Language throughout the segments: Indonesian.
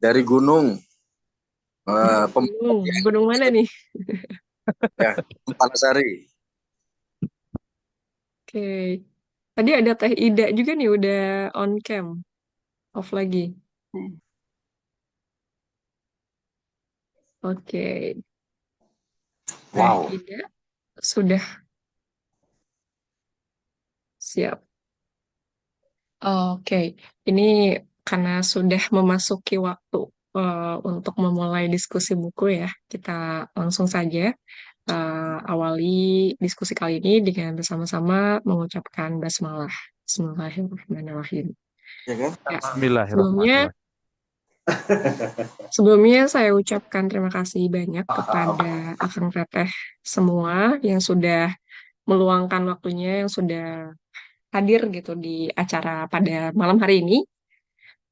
dari gunung, Gunung, pembagian gunung mana nih? ya, Palasari. Oke. Tadi ada Teh Ida juga nih udah on cam, off lagi. Oke. Teh Wow. Ida sudah siap. Oke. Ini karena sudah memasuki waktu untuk memulai diskusi buku ya. Kita langsung saja awali diskusi kali ini dengan bersama-sama mengucapkan basmalah. Bismillahirrahmanirrahim. Ya kan? Ya, sebelumnya Bismillahirrahmanirrahim. Sebelumnya saya ucapkan terima kasih banyak kepada Akang Teteh semua yang sudah meluangkan waktunya, yang sudah hadir gitu di acara pada malam hari ini.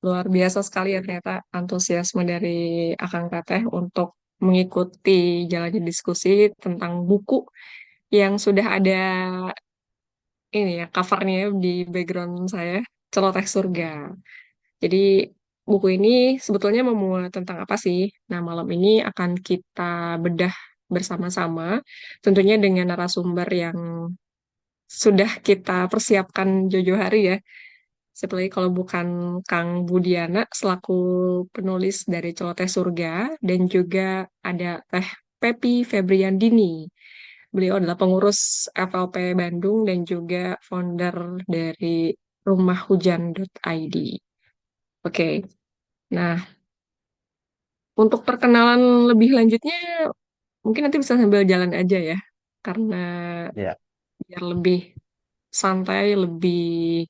Luar biasa sekali ya ternyata antusiasme dari Akang Teteh untuk mengikuti jalannya diskusi tentang buku yang sudah ada ini ya covernya di background saya, Celoteh Surga. Jadi buku ini sebetulnya memuat tentang apa sih? Nah, malam ini akan kita bedah bersama-sama, tentunya dengan narasumber yang sudah kita persiapkan Jojo hari ya. Seperti kalau bukan Kang Budiana selaku penulis dari Celoteh Surga dan juga ada Teh Pepi Febriandini. Beliau adalah pengurus FLP Bandung dan juga founder dari rumahhujan.id. Oke, nah untuk perkenalan lebih lanjutnya, mungkin nanti bisa sambil jalan aja ya, karena Ya, biar lebih santai, lebih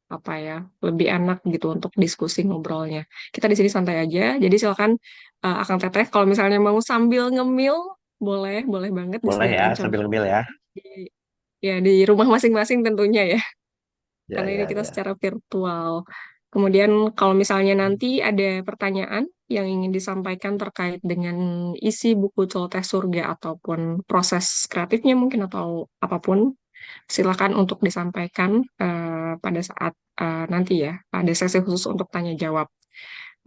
apa ya, lebih enak gitu untuk diskusi ngobrolnya. Kita di sini santai aja, jadi silakan Akang Teteh kalau misalnya mau sambil ngemil, boleh, boleh banget boleh ya disediakan sambil camilan ngemil ya. di, ya di rumah masing-masing tentunya ya. Ya, Karena ini ya, kita ya. secara virtual. Kemudian kalau misalnya nanti ada pertanyaan yang ingin disampaikan terkait dengan isi buku Celoteh Surga ataupun proses kreatifnya mungkin atau apapun, silakan untuk disampaikan pada saat nanti ya, ada sesi khusus untuk tanya jawab.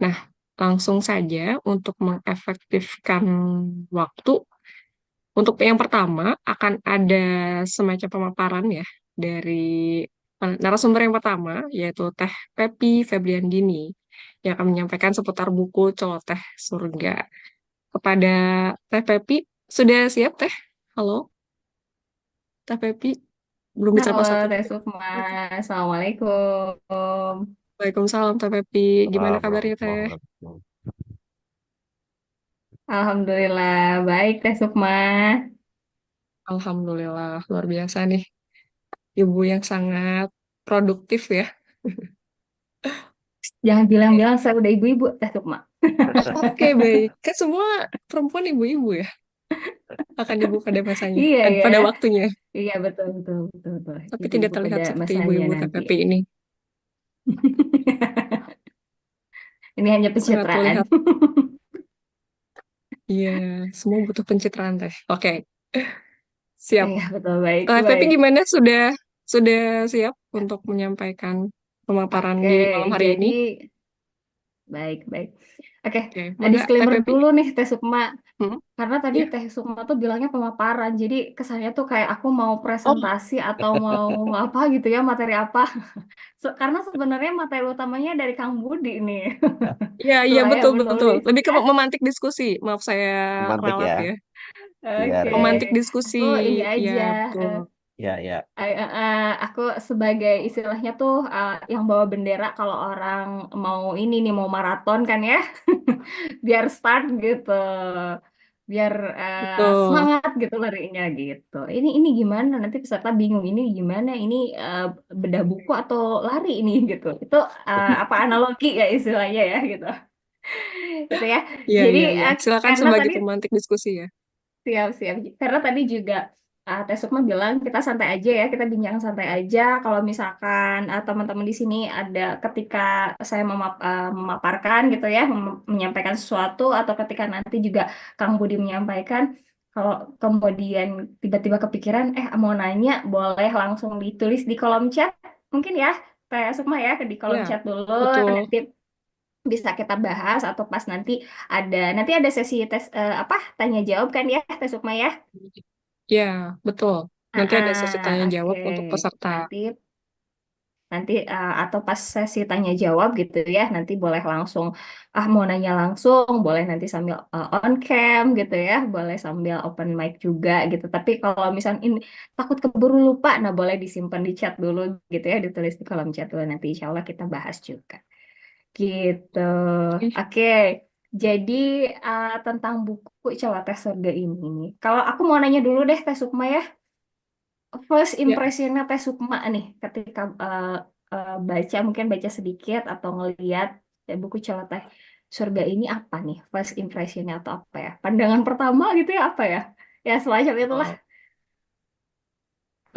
Nah, langsung saja untuk mengefektifkan waktu, untuk yang pertama akan ada semacam pemaparan ya dari narasumber yang pertama yaitu Teh Pepi Febriandini yang akan menyampaikan seputar buku Celoteh Surga. Kepada Teh Pepi, sudah siap Teh? Halo, Teh Pepi, belum bisa Halo, pas satu Teh dulu. Sukma. Assalamualaikum. Waalaikumsalam Teh Pepi, gimana Assalamualaikum kabarnya Teh? warahmatullahi wabarakatuh. Alhamdulillah, baik Teh Sukma. Alhamdulillah, luar biasa nih. Ibu yang sangat produktif ya. Jangan bilang-bilang saya udah ibu-ibu, Teh Sukma. Oke, baik. Kan semua perempuan ibu-ibu ya. Akan dibuka pada masanya. Iya ya, Pada waktunya. iya betul betul betul betul. Tapi tidak Ibu-ibu terlihat pada seperti masanya ibu-ibu nanti. TPP ini. Ini hanya Sangat pencitraan. terlihat. Iya, semua butuh pencitraan teh. Oke, siap. Iya betul, baik Pepi baik. gimana? Sudah siap untuk menyampaikan pemaparan Oke, di malam hari ini? jadi baik baik. Oke, Oke, mangga disclaimer TPP. dulu nih Teh Sukma. Hmm? Karena tadi Ya. Teh Sukma tuh bilangnya pemaparan, jadi kesannya tuh kayak aku mau Oh, presentasi atau mau apa gitu ya, materi apa. Karena sebenarnya materi utamanya dari Kang Budi nih, iya, iya saya betul betul. menulis. Lebih ke memantik diskusi. Maaf saya Romantik ralat ya. ya. Biar Oke, Memantik diskusi. aku ini Ya, aja. betul. ya, ya. Aku sebagai istilahnya tuh yang bawa bendera kalau orang mau ini nih mau maraton kan ya, biar start gitu. Biar Betul. semangat gitu larinya gitu. Ini gimana? Nanti peserta bingung ini gimana? Ini bedah buku atau lari ini gitu. Itu apa analogi ya istilahnya ya gitu. Gitu ya. Iya, Jadi iya, iya. Silakan karena sebagai tadi pemantik diskusi ya. siap-siap. Karena tadi juga Teh Sukma bilang kita santai aja ya, kita bincang santai aja. Kalau misalkan teman-teman di sini ada ketika saya memaparkan gitu ya, menyampaikan sesuatu atau ketika nanti juga Kang Budi menyampaikan, kalau kemudian tiba-tiba kepikiran, mau nanya, boleh langsung ditulis di kolom chat, mungkin ya, Teh Sukma ya, di kolom Ya, chat dulu betul. nanti. bisa kita bahas atau pas nanti ada sesi tes apa tanya jawab kan ya Teh Sukma ya. Ya, betul. Nanti ada sesi tanya Oke. jawab untuk peserta. Nanti nanti atau pas sesi tanya jawab gitu ya, nanti boleh langsung mau nanya langsung, boleh nanti sambil on cam gitu ya, boleh sambil open mic juga gitu. Tapi kalau misalnya ini takut keburu lupa, nah boleh disimpan di chat dulu gitu ya, ditulis di kolom chat dulu, nanti insya Allah kita bahas juga. Gitu. Oke. Oke. Jadi tentang buku Celoteh Surga ini nih. Kalau aku mau nanya dulu deh Teh Sukma ya. First Ya, impressionnya Teh Sukma nih ketika baca, mungkin baca sedikit atau ngeliat buku Celoteh Surga ini apa nih? First impressionnya atau apa ya? Pandangan pertama gitu ya apa ya? Ya semacam itulah.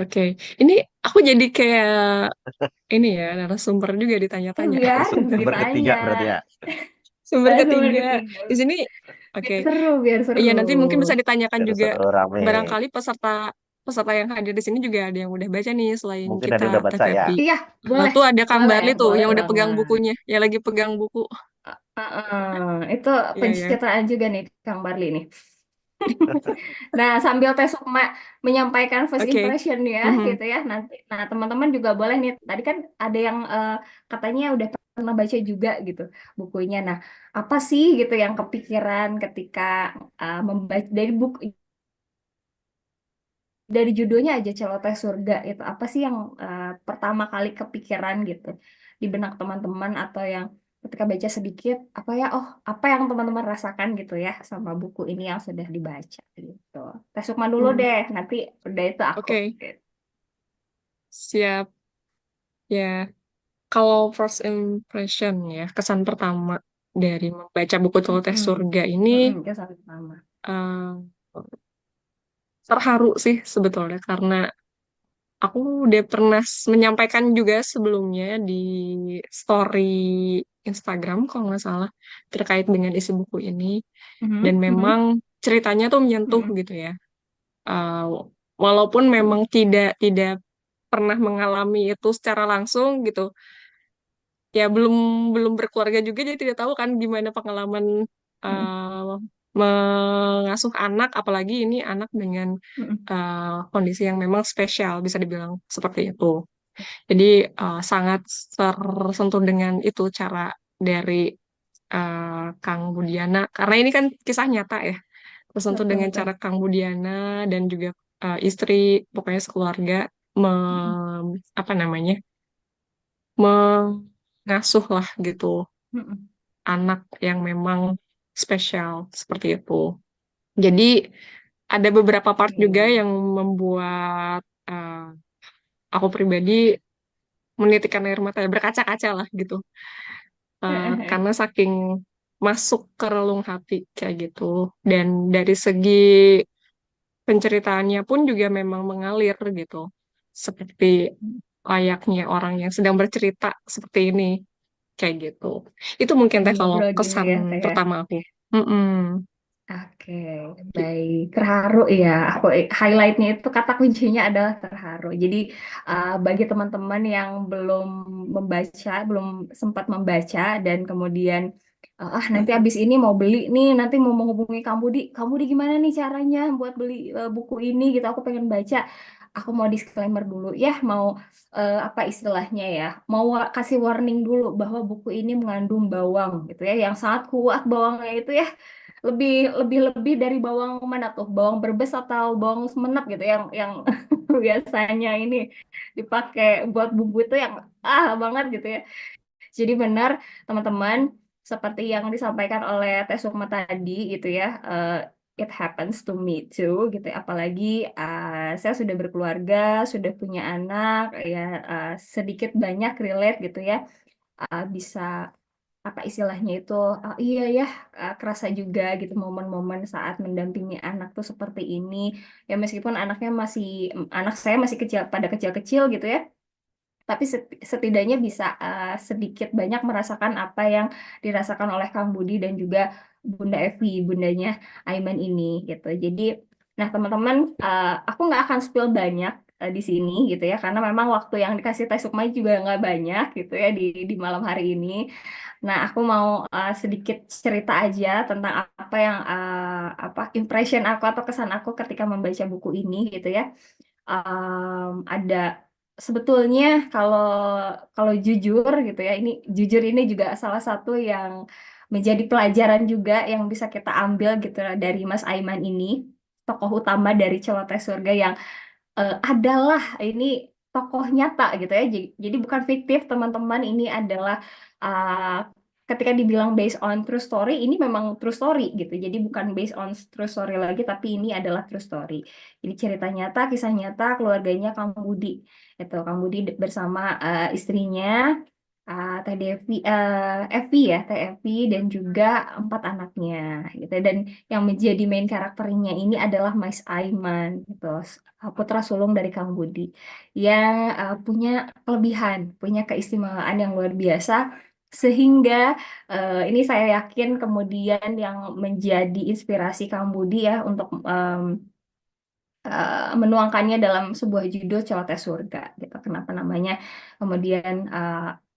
oke. Ini aku jadi kayak ini ya, narasumber juga ditanya-tanya. Biar Sumber ketiga ditanya. berarti ya. Sumber Sumber ketiga. ketiga. Di sini, Biar oke. seru, biar Iya, seru. nanti mungkin bisa ditanyakan juga. Seru-seru rame. Barangkali peserta peserta yang hadir di sini juga ada yang udah baca nih selain Mungkin ada kita, yang udah Teh baca ya. Pepi. Iya, boleh. Tuh ada Kang Boleh, Barli tuh boleh yang udah pegang banget. bukunya, yang lagi pegang buku. Itu Iya ya. pencitraan juga nih Kang Barli nih. Nah, sambil Teh Sukma menyampaikan first Oke. impression ya, Mhm. gitu ya. Nanti, nah teman-teman juga boleh nih. Tadi kan ada yang katanya udah pernah baca juga gitu bukunya. Nah, apa sih gitu yang kepikiran ketika membaca dari judulnya aja Celoteh Surga itu apa sih yang pertama kali kepikiran gitu di benak teman-teman atau yang ketika baca sedikit apa ya apa yang teman-teman rasakan gitu ya sama buku ini yang sudah dibaca gitu. Teh Sukma dulu Hmm. deh, nanti udah itu aku. Oke, Gitu. siap. Ya, kalau first impression ya, kesan pertama dari membaca buku Celoteh Mm-mm. Surga ini Itu satu pertama. eh, terharu sih sebetulnya karena aku udah pernah menyampaikan juga sebelumnya di story Instagram kalau nggak salah terkait dengan isi buku ini dan Mhm, memang mhm, ceritanya tuh menyentuh mhm, gitu ya. Uh, Walaupun memang tidak pernah mengalami itu secara langsung gitu, ya belum belum berkeluarga juga jadi tidak tahu kan gimana pengalaman mhm, uh, mengasuh anak, apalagi ini anak dengan mhm, kondisi yang memang spesial bisa dibilang seperti itu. Jadi sangat tersentuh dengan itu cara dari Kang Budiana karena ini kan kisah nyata ya, tersentuh betul dengan betul. cara Kang Budiana dan juga istri pokoknya sekeluarga Mhm, apa namanya mengasuh lah gitu mhm. anak yang memang spesial seperti itu. Jadi ada beberapa part juga Oke. yang membuat aku pribadi menitikkan air mata ya berkaca-kaca lah gitu. Karena saking masuk ke relung hati kayak gitu. Dan dari segi penceritaannya pun juga memang mengalir gitu. Seperti layaknya orang yang sedang bercerita seperti ini kayak gitu. Itu mungkin Lagi teh kalau ngobrol gini kesan ya, Teh ya. pertama aku. Mm-mm. Oke, baik. Terharu ya. Aku highlightnya itu kata kuncinya adalah terharu. Jadi bagi teman-teman yang belum membaca, belum sempat membaca dan kemudian nanti abis ini mau beli nih, nanti mau menghubungi Kamu di gimana nih caranya buat beli buku ini gitu. Aku pengen baca. Aku mau disclaimer dulu ya, mau apa istilahnya ya, mau kasih warning dulu bahwa buku ini mengandung bawang gitu ya, yang sangat kuat bawangnya itu ya lebih lebih dari bawang mana tuh bawang berbes atau bawang semenep gitu yang biasanya ini dipakai buat bumbu itu yang banget gitu ya. Jadi benar teman-teman seperti yang disampaikan oleh Teh Sukma tadi gitu ya, it happens to me too gitu ya. Apalagi saya sudah berkeluarga, sudah punya anak ya, sedikit banyak relate gitu ya, bisa apa istilahnya itu, iya ya, kerasa juga gitu momen-momen saat mendampingi anak tuh seperti ini ya, meskipun anak saya masih kecil, pada kecil-kecil gitu ya, tapi setidaknya bisa sedikit banyak merasakan apa yang dirasakan oleh Kang Budi dan juga Bunda Evi, bundanya Aiman ini gitu. Jadi nah teman-teman, aku nggak akan spill banyak di sini gitu ya, karena memang waktu yang dikasih Teh Sukma juga nggak banyak gitu ya di malam hari ini. Nah, aku mau sedikit cerita aja tentang apa yang apa impression aku atau kesan aku ketika membaca buku ini gitu ya. Ada sebetulnya kalau kalau jujur gitu ya, ini jujur ini juga salah satu yang menjadi pelajaran juga yang bisa kita ambil gitu dari Mas Aiman ini, tokoh utama dari Celoteh Surga yang adalah ini tokoh nyata gitu ya. Jadi bukan fiktif teman-teman, ini adalah uh, ketika dibilang based on true story, ini memang true story gitu. Jadi bukan based on true story lagi, tapi ini adalah true story. Ini cerita nyata, kisah nyata keluarganya Kang Budi. Itu Kang Budi bersama istrinya Teh Devi, Evi ya, Teh Evi dan juga 4 anaknya gitu. Dan yang menjadi main karakternya ini adalah Mas Aiman gitu, putra sulung dari Kang Budi yang punya kelebihan, punya keistimewaan yang luar biasa sehingga ini saya yakin kemudian yang menjadi inspirasi Kang Budi ya untuk menuangkannya dalam sebuah judul Celoteh Surga gitu. Kenapa namanya kemudian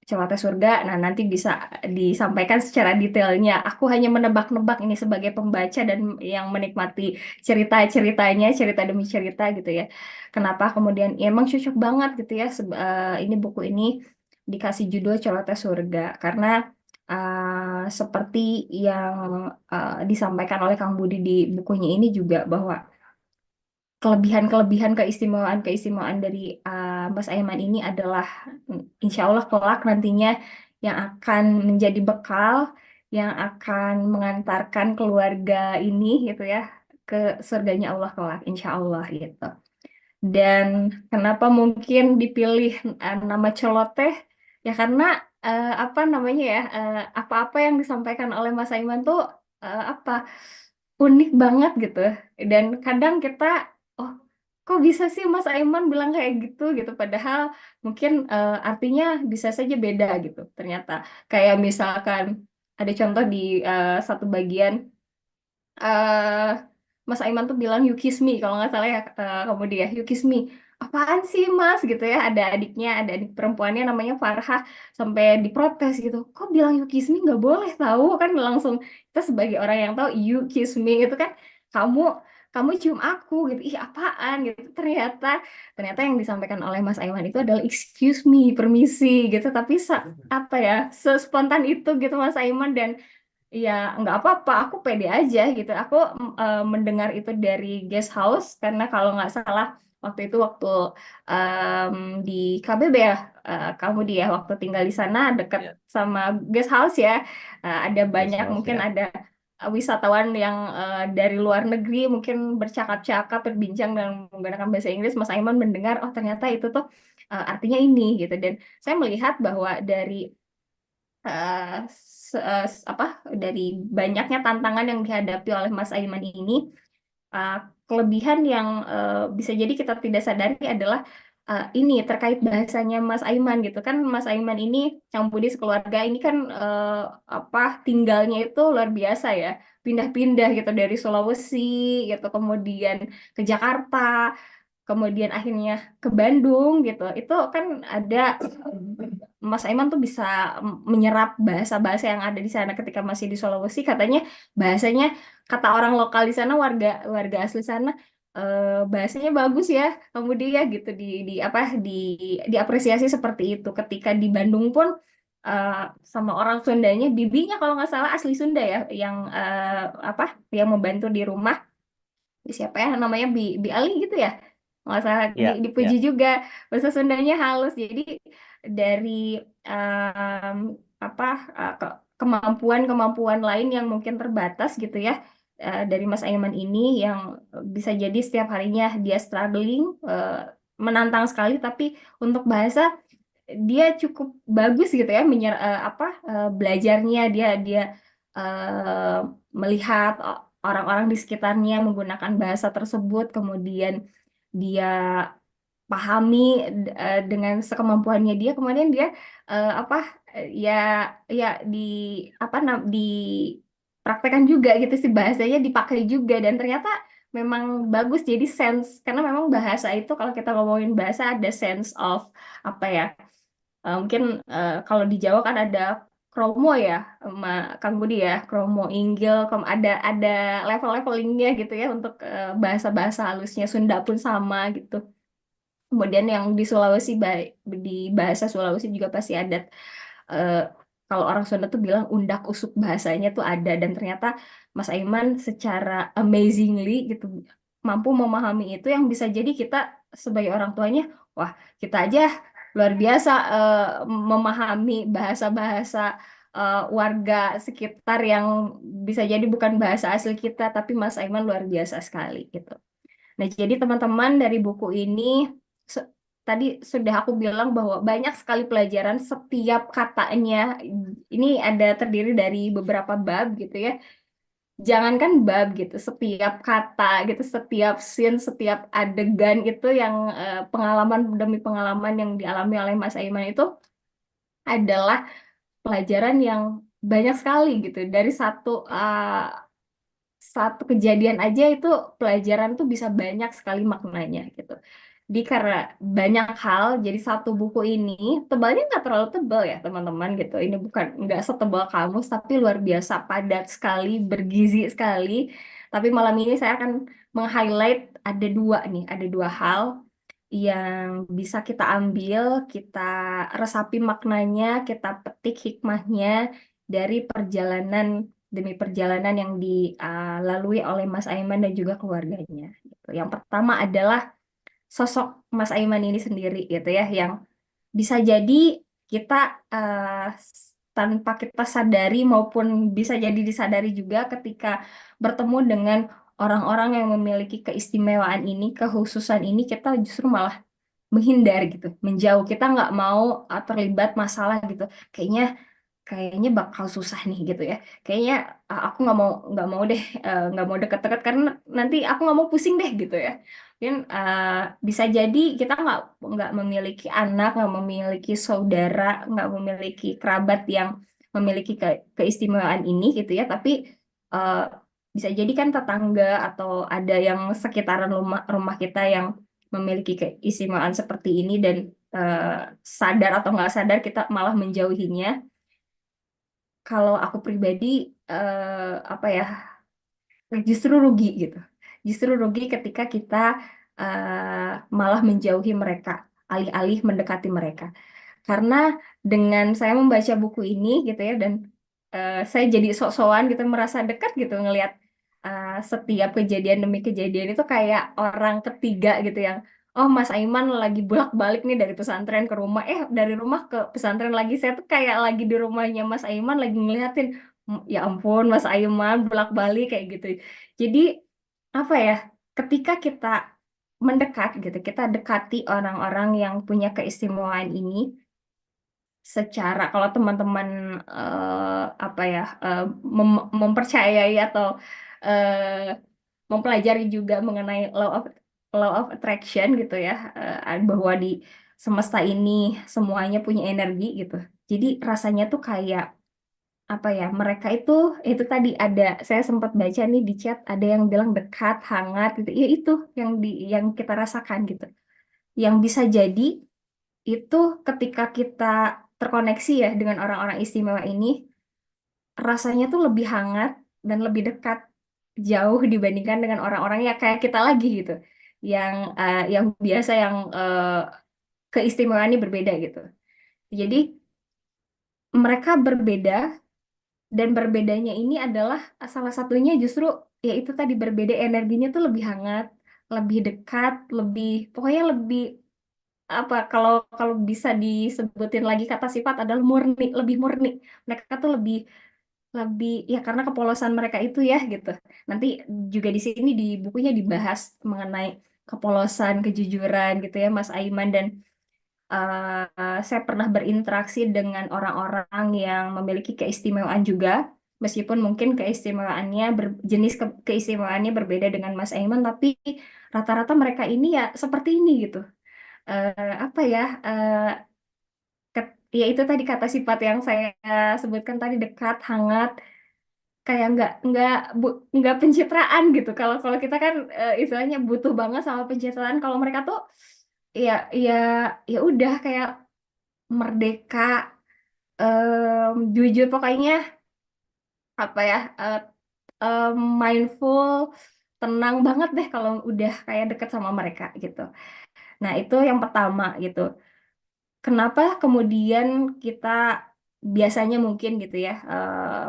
Celoteh Surga? Nah, nanti bisa disampaikan secara detailnya. Aku hanya menebak-nebak ini sebagai pembaca dan yang menikmati cerita-ceritanya, cerita demi cerita gitu ya. Kenapa kemudian ya, emang cocok banget gitu ya ini buku ini dikasih judul Celoteh Surga karena seperti yang disampaikan oleh Kang Budi di bukunya ini juga bahwa kelebihan-kelebihan keistimewaan-keistimewaan dari Mas Aiman ini adalah insya Allah kelak nantinya yang akan menjadi bekal yang akan mengantarkan keluarga ini gitu ya ke surganya Allah kelak insya Allah gitu. Dan kenapa mungkin dipilih nama celoteh? Ya karena apa namanya ya apa-apa yang disampaikan oleh Mas Aiman tuh apa unik banget gitu. Dan kadang kita oh kok bisa sih Mas Aiman bilang kayak gitu gitu. Padahal mungkin artinya bisa saja beda gitu. Ternyata kayak misalkan ada contoh di satu bagian eh Mas Aiman tuh bilang you kiss me kalau nggak salah ya kamu dia you kiss me apaan sih Mas gitu ya ada adiknya ada adik perempuannya namanya Farhah sampai diprotes gitu kok bilang you kiss me nggak boleh tahu kan langsung kita sebagai orang yang tahu you kiss me itu kan kamu kamu cium aku gitu ih apaan gitu ternyata yang disampaikan oleh Mas Aiman itu adalah excuse me permisi gitu tapi apa ya sespontan itu gitu Mas Aiman dan ya, nggak apa-apa, aku pede aja gitu. Aku mendengar itu dari guest house karena kalau nggak salah waktu em, di KBB ya, kamu dia waktu tinggal di sana dekat Ya, sama guest house ya, ada guest banyak house mungkin ya. ada wisatawan yang dari luar negeri mungkin bercakap-cakap, berbincang dan menggunakan bahasa Inggris. Mas Aiman mendengar, oh ternyata itu tuh artinya ini gitu. Dan saya melihat bahwa dari apa dari banyaknya tantangan yang dihadapi oleh Mas Aiman ini uh, kelebihan yang bisa jadi kita tidak sadari adalah ini terkait bahasanya Mas Aiman gitu kan Mas Aiman ini Campudi sekeluarga ini kan apa tinggalnya itu luar biasa ya pindah-pindah gitu dari Sulawesi gitu kemudian ke Jakarta kemudian akhirnya ke Bandung gitu itu kan ada Mas Aiman tuh bisa menyerap bahasa-bahasa yang ada di sana ketika masih di Sulawesi katanya bahasanya kata orang lokal di sana warga warga asli sana bahasanya bagus ya kemudian ya gitu di apa diapresiasi seperti itu ketika di Bandung pun eh, sama orang Sundanya bibinya kalau nggak salah asli Sunda ya yang apa yang membantu di rumah siapa ya namanya Bi Ali gitu ya nggak salah Ya, dipuji ya. juga bahasa Sundanya halus jadi dari em, apa kemampuan-kemampuan lain yang mungkin terbatas gitu ya dari Mas Aiman ini yang bisa jadi setiap harinya dia struggling menantang sekali tapi untuk bahasa dia cukup bagus gitu ya belajarnya dia dia eh, melihat orang-orang di sekitarnya menggunakan bahasa tersebut kemudian dia pahami dengan sekemampuannya dia kemudian dia apa ya ya di di praktekkan juga gitu sih bahasanya dipakai juga dan ternyata memang bagus jadi sense, karena memang bahasa itu kalau kita ngomongin bahasa ada sense of apa ya, mungkin kalau di Jawa kan ada kromo ya, Kang Budi ya, kromo, inggil, ada level-levelingnya gitu ya untuk bahasa-bahasa halusnya. Sunda pun sama gitu. Kemudian yang di Sulawesi, di bahasa Sulawesi juga pasti ada. eh, Kalau orang Sunda tuh bilang undak usuk, bahasanya tuh ada, dan ternyata Mas Aiman secara amazingly gitu mampu memahami itu, yang bisa jadi kita sebagai orang tuanya, wah kita aja luar biasa memahami bahasa-bahasa warga sekitar yang bisa jadi bukan bahasa asli kita, tapi Mas Aiman luar biasa sekali gitu. Nah, jadi teman-teman dari buku ini, se- tadi sudah aku bilang bahwa banyak sekali pelajaran, setiap katanya. Ini ada terdiri dari beberapa bab gitu ya. Jangankan bab gitu, setiap kata gitu, setiap scene, setiap adegan itu yang pengalaman demi pengalaman yang dialami oleh Mas Aiman itu adalah pelajaran yang banyak sekali gitu. Dari satu kejadian aja itu pelajaran tuh bisa banyak sekali maknanya gitu. Di karena banyak hal, jadi satu buku ini tebalnya nggak terlalu tebal ya teman-teman gitu. Ini bukan nggak setebal kamus, tapi luar biasa padat sekali, bergizi sekali. Tapi malam ini saya akan meng-highlight ada dua nih, ada dua hal yang bisa kita ambil, kita resapi maknanya, kita petik hikmahnya dari perjalanan demi perjalanan yang dilalui oleh Mas Aiman dan juga keluarganya. Gitu. Yang pertama adalah sosok Mas Aiman ini sendiri gitu ya, yang bisa jadi kita tanpa kita sadari maupun bisa jadi disadari juga ketika bertemu dengan orang-orang yang memiliki keistimewaan ini, kekhususan ini, kita justru malah menghindar gitu, menjauh. Kita nggak mau terlibat masalah gitu. Kayaknya kayaknya bakal susah nih gitu ya. Kayaknya aku nggak mau deh, nggak mau deket-deket karena nanti aku nggak mau pusing deh gitu ya. Mungkin bisa jadi kita nggak memiliki anak, nggak memiliki saudara, nggak memiliki kerabat yang memiliki keistimewaan ini gitu ya. Tapi eh, bisa jadi kan tetangga atau ada yang sekitaran rumah rumah kita yang memiliki keistimewaan seperti ini, dan sadar atau nggak sadar kita malah menjauhinya. Kalau aku pribadi apa ya, justru rugi gitu, justru rugi ketika kita malah menjauhi mereka alih-alih mendekati mereka. Karena dengan saya membaca buku ini gitu ya, dan saya jadi sok-sokan gitu, merasa dekat gitu ngelihat setiap kejadian demi kejadian itu kayak orang ketiga gitu yang, oh Mas Aiman lagi bolak-balik nih dari pesantren ke rumah, dari rumah ke pesantren lagi, saya tuh kayak lagi di rumahnya Mas Aiman lagi ngeliatin, Ya ampun Mas Aiman bolak-balik kayak gitu. Jadi apa ya, ketika kita mendekat gitu, kita dekati orang-orang yang punya keistimewaan ini secara, kalau teman-teman apa ya, mempercayai atau eh, mempelajari juga mengenai law of attraction gitu ya, bahwa di semesta ini semuanya punya energi gitu. Jadi rasanya tuh kayak apa ya, mereka itu tadi ada, saya sempat baca nih di chat ada yang bilang dekat, hangat gitu. Ya itu yang kita rasakan gitu. Yang bisa jadi itu ketika kita terkoneksi ya dengan orang-orang istimewa ini, rasanya tuh lebih hangat dan lebih dekat, jauh dibandingkan dengan orang-orang yang kayak kita lagi gitu, yang biasa, yang keistimewaannya berbeda gitu. Jadi mereka berbeda, dan berbedanya ini adalah salah satunya justru yaitu tadi berbeda, energinya tuh lebih hangat, lebih dekat, lebih, pokoknya lebih apa, kalau kalau bisa disebutin lagi kata sifat adalah murni, lebih murni. Mereka tuh lebih lebih ya, karena kepolosan mereka itu ya gitu. Nanti juga di sini di bukunya dibahas mengenai kepolosan, kejujuran gitu ya Mas Aiman, dan saya pernah berinteraksi dengan orang-orang yang memiliki keistimewaan juga, meskipun mungkin keistimewaannya jenis keistimewaannya berbeda dengan Mas Aiman, tapi rata-rata mereka ini ya seperti ini gitu. Apa ya? Ya itu tadi kata sifat yang saya sebutkan tadi, dekat, hangat, kayak nggak pencitraan gitu. Kalau kalau kita kan istilahnya butuh banget sama pencitraan. Kalau mereka tuh ya ya ya udah kayak merdeka, jujur pokoknya apa ya, mindful, tenang banget deh kalau udah kayak deket sama mereka gitu. Nah, itu yang pertama gitu. Kenapa kemudian kita biasanya mungkin gitu ya,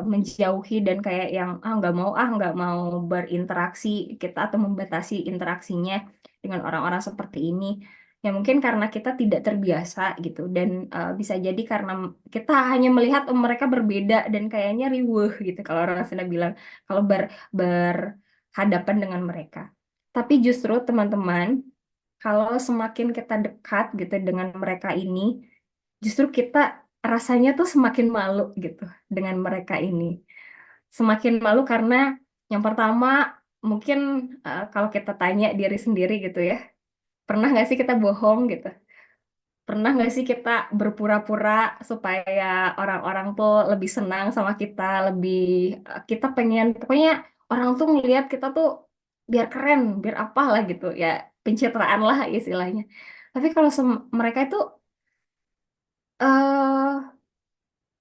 menjauhi dan kayak yang nggak mau berinteraksi kita atau membatasi interaksinya dengan orang-orang seperti ini. Ya mungkin karena kita tidak terbiasa gitu, dan bisa jadi karena kita hanya melihat mereka berbeda dan kayaknya riweuh gitu kalau orang Sunda bilang kalau berhadapan dengan mereka. Tapi justru teman-teman, kalau semakin kita dekat gitu dengan mereka ini, justru kita rasanya tuh semakin malu gitu dengan mereka ini. Semakin malu karena yang pertama mungkin kalau kita tanya diri sendiri gitu ya, pernah nggak sih kita bohong gitu? Pernah nggak sih kita berpura-pura supaya orang-orang tuh lebih senang sama kita, lebih kita pengen, pokoknya orang tuh ngelihat kita tuh biar keren, biar apalah gitu ya, pencitraan lah istilahnya. Tapi kalau mereka itu eh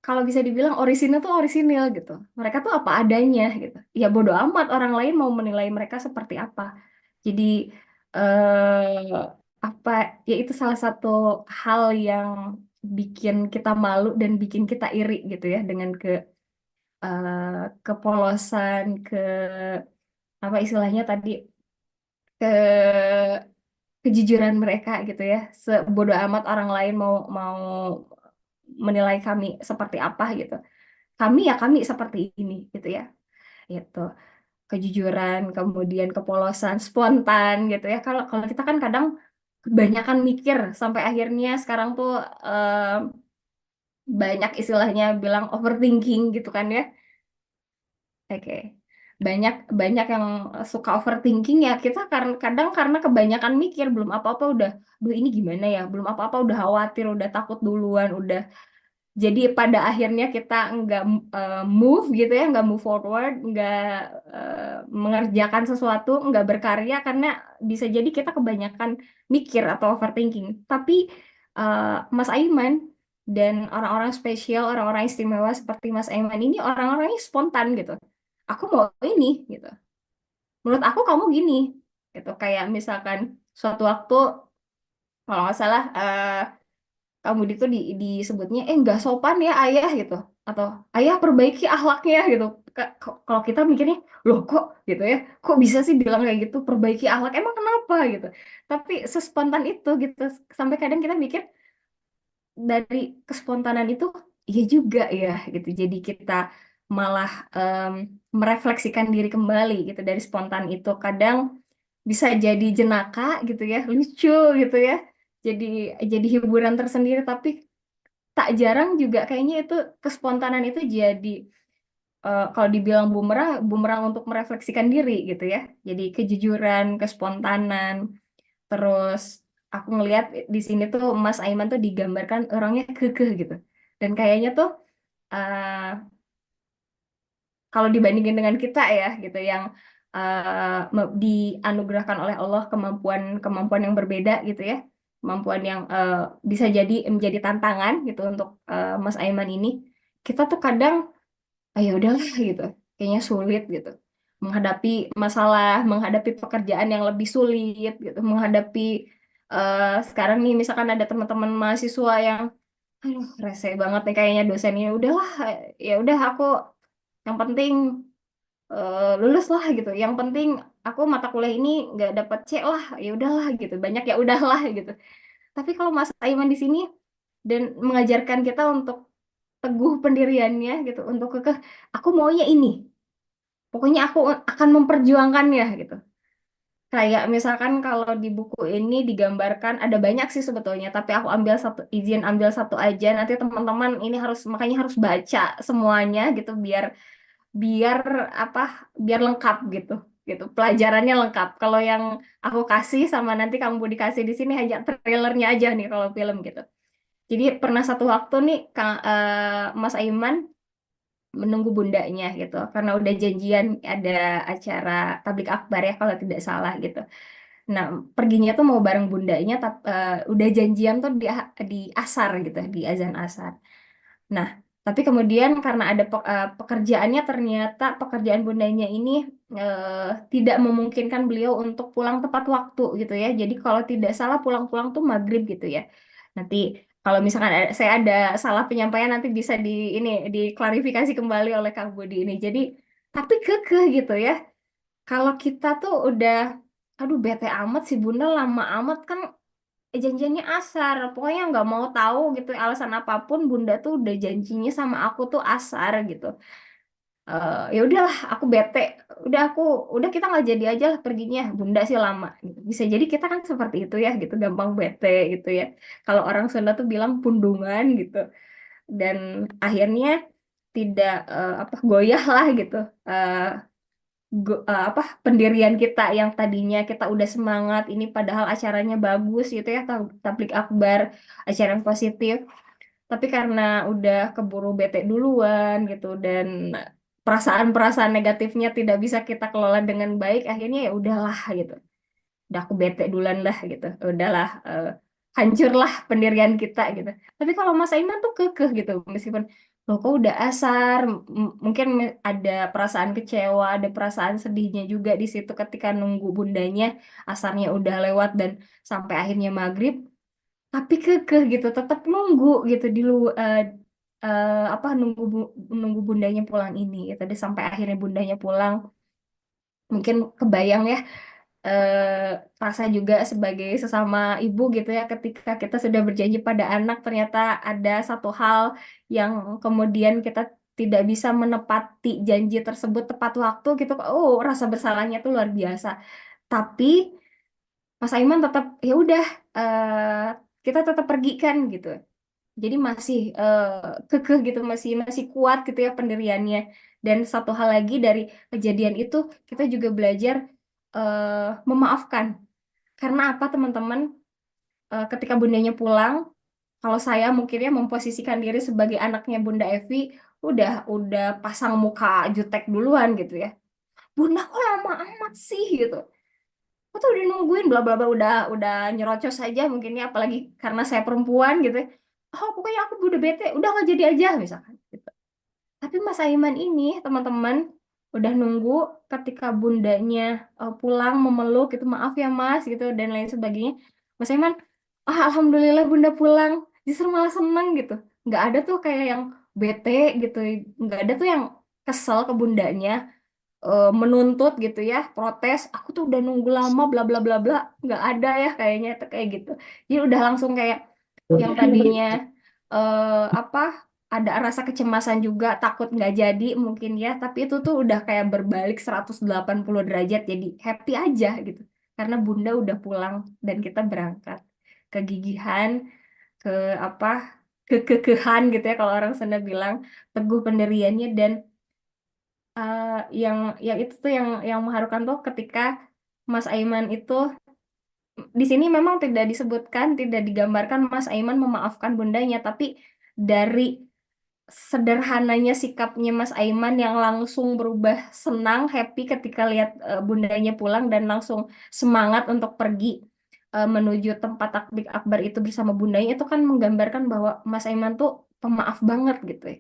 kalau bisa dibilang orisinil tuh orisinil gitu. Mereka tuh apa adanya gitu. Ya bodo amat orang lain mau menilai mereka seperti apa. Jadi eh apa ya, itu salah satu hal yang bikin kita malu dan bikin kita iri gitu ya dengan kepolosan, apa istilahnya tadi, ke kejujuran mereka gitu ya. Sebodo amat orang lain mau mau menilai kami seperti apa gitu. Kami ya kami seperti ini gitu ya. Itu kejujuran, kemudian kepolosan, spontan gitu ya. Kalau kalau kita kan kadang kebanyakan mikir sampai akhirnya sekarang tuh banyak istilahnya bilang overthinking gitu kan ya. Oke. Banyak banyak yang suka overthinking ya, kita karena kadang karena kebanyakan mikir, belum apa-apa udah, duh ini gimana ya, belum apa-apa udah khawatir, udah takut duluan, udah. Jadi pada akhirnya kita nggak move gitu ya, nggak move forward, nggak mengerjakan sesuatu, nggak berkarya karena bisa jadi kita kebanyakan mikir atau overthinking. Tapi Mas Aiman dan orang-orang spesial, orang-orang istimewa seperti Mas Aiman ini orang-orangnya spontan gitu. Aku mau ini gitu. Menurut aku kamu gini gitu. Kayak misalkan suatu waktu kalau nggak salah kamu itu disebutnya nggak sopan ya ayah gitu, atau ayah perbaiki akhlaknya gitu. Kalau kita mikirnya loh kok gitu ya, kok bisa sih bilang kayak gitu, perbaiki akhlak emang kenapa gitu. Tapi sespontan itu gitu, sampai kadang kita mikir dari kespontanan itu iya juga ya gitu, jadi kita malah merefleksikan diri kembali gitu dari spontan itu. Kadang bisa jadi jenaka gitu ya, lucu gitu ya, jadi hiburan tersendiri. Tapi tak jarang juga kayaknya itu kespontanan itu jadi kalau dibilang bumerang, bumerang untuk merefleksikan diri gitu ya. Jadi kejujuran, kespontanan, terus aku ngelihat di sini tuh Mas Aiman tuh digambarkan orangnya kekeh gitu. Dan kayaknya tuh eh, kalau dibandingin dengan kita ya gitu, yang dianugerahkan oleh Allah kemampuan yang berbeda gitu ya, kemampuan yang bisa jadi menjadi tantangan gitu untuk Mas Aiman ini. Kita tuh kadang ya udahlah gitu, kayaknya sulit gitu menghadapi masalah, menghadapi pekerjaan yang lebih sulit gitu, menghadapi sekarang nih misalkan ada teman-teman mahasiswa yang aduh rese banget nih kayaknya dosennya, udahlah ya udah aku yang penting lulus lah gitu, yang penting aku mata kuliah ini nggak dapat C lah, ya udahlah gitu, banyak ya udahlah gitu. Tapi kalau Mas Aiman di sini dan mengajarkan kita untuk teguh pendiriannya gitu, untuk kekeh, aku maunya ini, pokoknya aku akan memperjuangkannya gitu. Kayak misalkan kalau di buku ini digambarkan ada banyak sih sebetulnya, tapi aku ambil satu, izin ambil satu aja. Nanti teman-teman ini harus, makanya harus baca semuanya gitu, biar biar apa, biar lengkap gitu gitu, pelajarannya lengkap. Kalau yang aku kasih sama nanti kamu dikasih di sini hanya trailernya aja nih kalau film gitu. Jadi pernah satu waktu nih Mas Aiman menunggu bundanya gitu, karena udah janjian ada acara tablik akbar ya kalau tidak salah gitu. Nah, perginya tuh mau bareng bundanya, tapi udah janjian tuh di asar gitu, di azan asar. Nah, tapi kemudian karena ada pekerjaannya, ternyata pekerjaan bundanya ini tidak memungkinkan beliau untuk pulang tepat waktu gitu ya. Jadi kalau tidak salah pulang-pulang tuh maghrib gitu ya. Nanti kalau misalkan saya ada salah penyampaian, nanti bisa diklarifikasi kembali oleh Kak Budi ini. Jadi tapi kekeh gitu ya. Kalau kita tuh udah, aduh bete amat sih Bunda, lama amat kan, janjiannya asar, pokoknya nggak mau tahu gitu alasan apapun, Bunda tuh udah janjinya sama aku tuh asar gitu. Ya udahlah, aku bete, udah kita nggak jadi aja lah perginya, Bunda sih lama gitu. Bisa jadi kita kan seperti itu ya gitu, gampang bete gitu ya, kalau orang Sunda tuh bilang pundungan gitu. Dan akhirnya tidak goyah lah gitu, eh, apa pendirian kita yang tadinya kita udah semangat ini, padahal acaranya bagus gitu ya, tablik akbar, acara yang positif, tapi karena udah keburu bete duluan gitu, dan perasaan-perasaan negatifnya tidak bisa kita kelola dengan baik, akhirnya ya udahlah gitu, udah aku bete duluan lah gitu, udahlah, hancurlah pendirian kita gitu. Tapi kalau Mas Aiman tuh kekeh gitu, meskipun loh kok udah asar, mungkin ada perasaan kecewa, ada perasaan sedihnya juga di situ ketika nunggu bundanya, asarnya udah lewat dan sampai akhirnya maghrib, tapi kekeh gitu, tetap nunggu gitu di lu nunggu bundanya pulang ini gitu, deh sampai akhirnya bundanya pulang. Mungkin kebayang ya, rasa juga sebagai sesama ibu gitu ya, ketika kita sudah berjanji pada anak, ternyata ada satu hal yang kemudian kita tidak bisa menepati janji tersebut tepat waktu gitu. Oh, rasa bersalahnya tuh luar biasa. Tapi Mas Aiman tetap ya udah, kita tetap pergi kan gitu. Jadi masih kekeh gitu, masih masih kuat gitu ya pendiriannya. Dan satu hal lagi dari kejadian itu, kita juga belajar memaafkan. Karena apa teman-teman? Ketika bundanya pulang, kalau saya mungkin ya memposisikan diri sebagai anaknya Bunda Evi, udah pasang muka jutek duluan gitu ya. Bunda kok lama amat sih gitu. Aku tuh udah nungguin bla bla bla, udah nyerocos aja mungkin ya, apalagi karena saya perempuan gitu ya. Oh pokoknya aku udah bete, udah nggak jadi aja misalkan gitu. Tapi Mas Aiman ini teman-teman udah nunggu ketika bundanya pulang memeluk gitu, maaf ya Mas gitu dan lain sebagainya. Mas Aiman, ah alhamdulillah Bunda pulang, justru malah seneng gitu. Nggak ada tuh kayak yang bete gitu, nggak ada tuh yang kesel ke bundanya, menuntut gitu ya, protes, aku tuh udah nunggu lama bla bla bla bla, nggak ada ya kayaknya tuh kayak gitu. Jadi udah langsung kayak yang tadinya apa ada rasa kecemasan juga, takut nggak jadi mungkin ya, tapi itu tuh udah kayak berbalik 180 derajat, jadi happy aja gitu. Karena Bunda udah pulang dan kita berangkat. Kegigihan, ke apa, kekekehan gitu ya kalau orang Sunda bilang, teguh pendiriannya, dan eh, yang itu tuh yang mengharukan tuh ketika Mas Aiman itu, di sini memang tidak disebutkan, tidak digambarkan Mas Aiman memaafkan bundanya, tapi dari sederhananya sikapnya Mas Aiman yang langsung berubah senang, happy ketika lihat bundanya pulang, dan langsung semangat untuk pergi menuju tempat takbir akbar itu bersama bundanya, itu kan menggambarkan bahwa Mas Aiman tuh pemaaf banget gitu ya.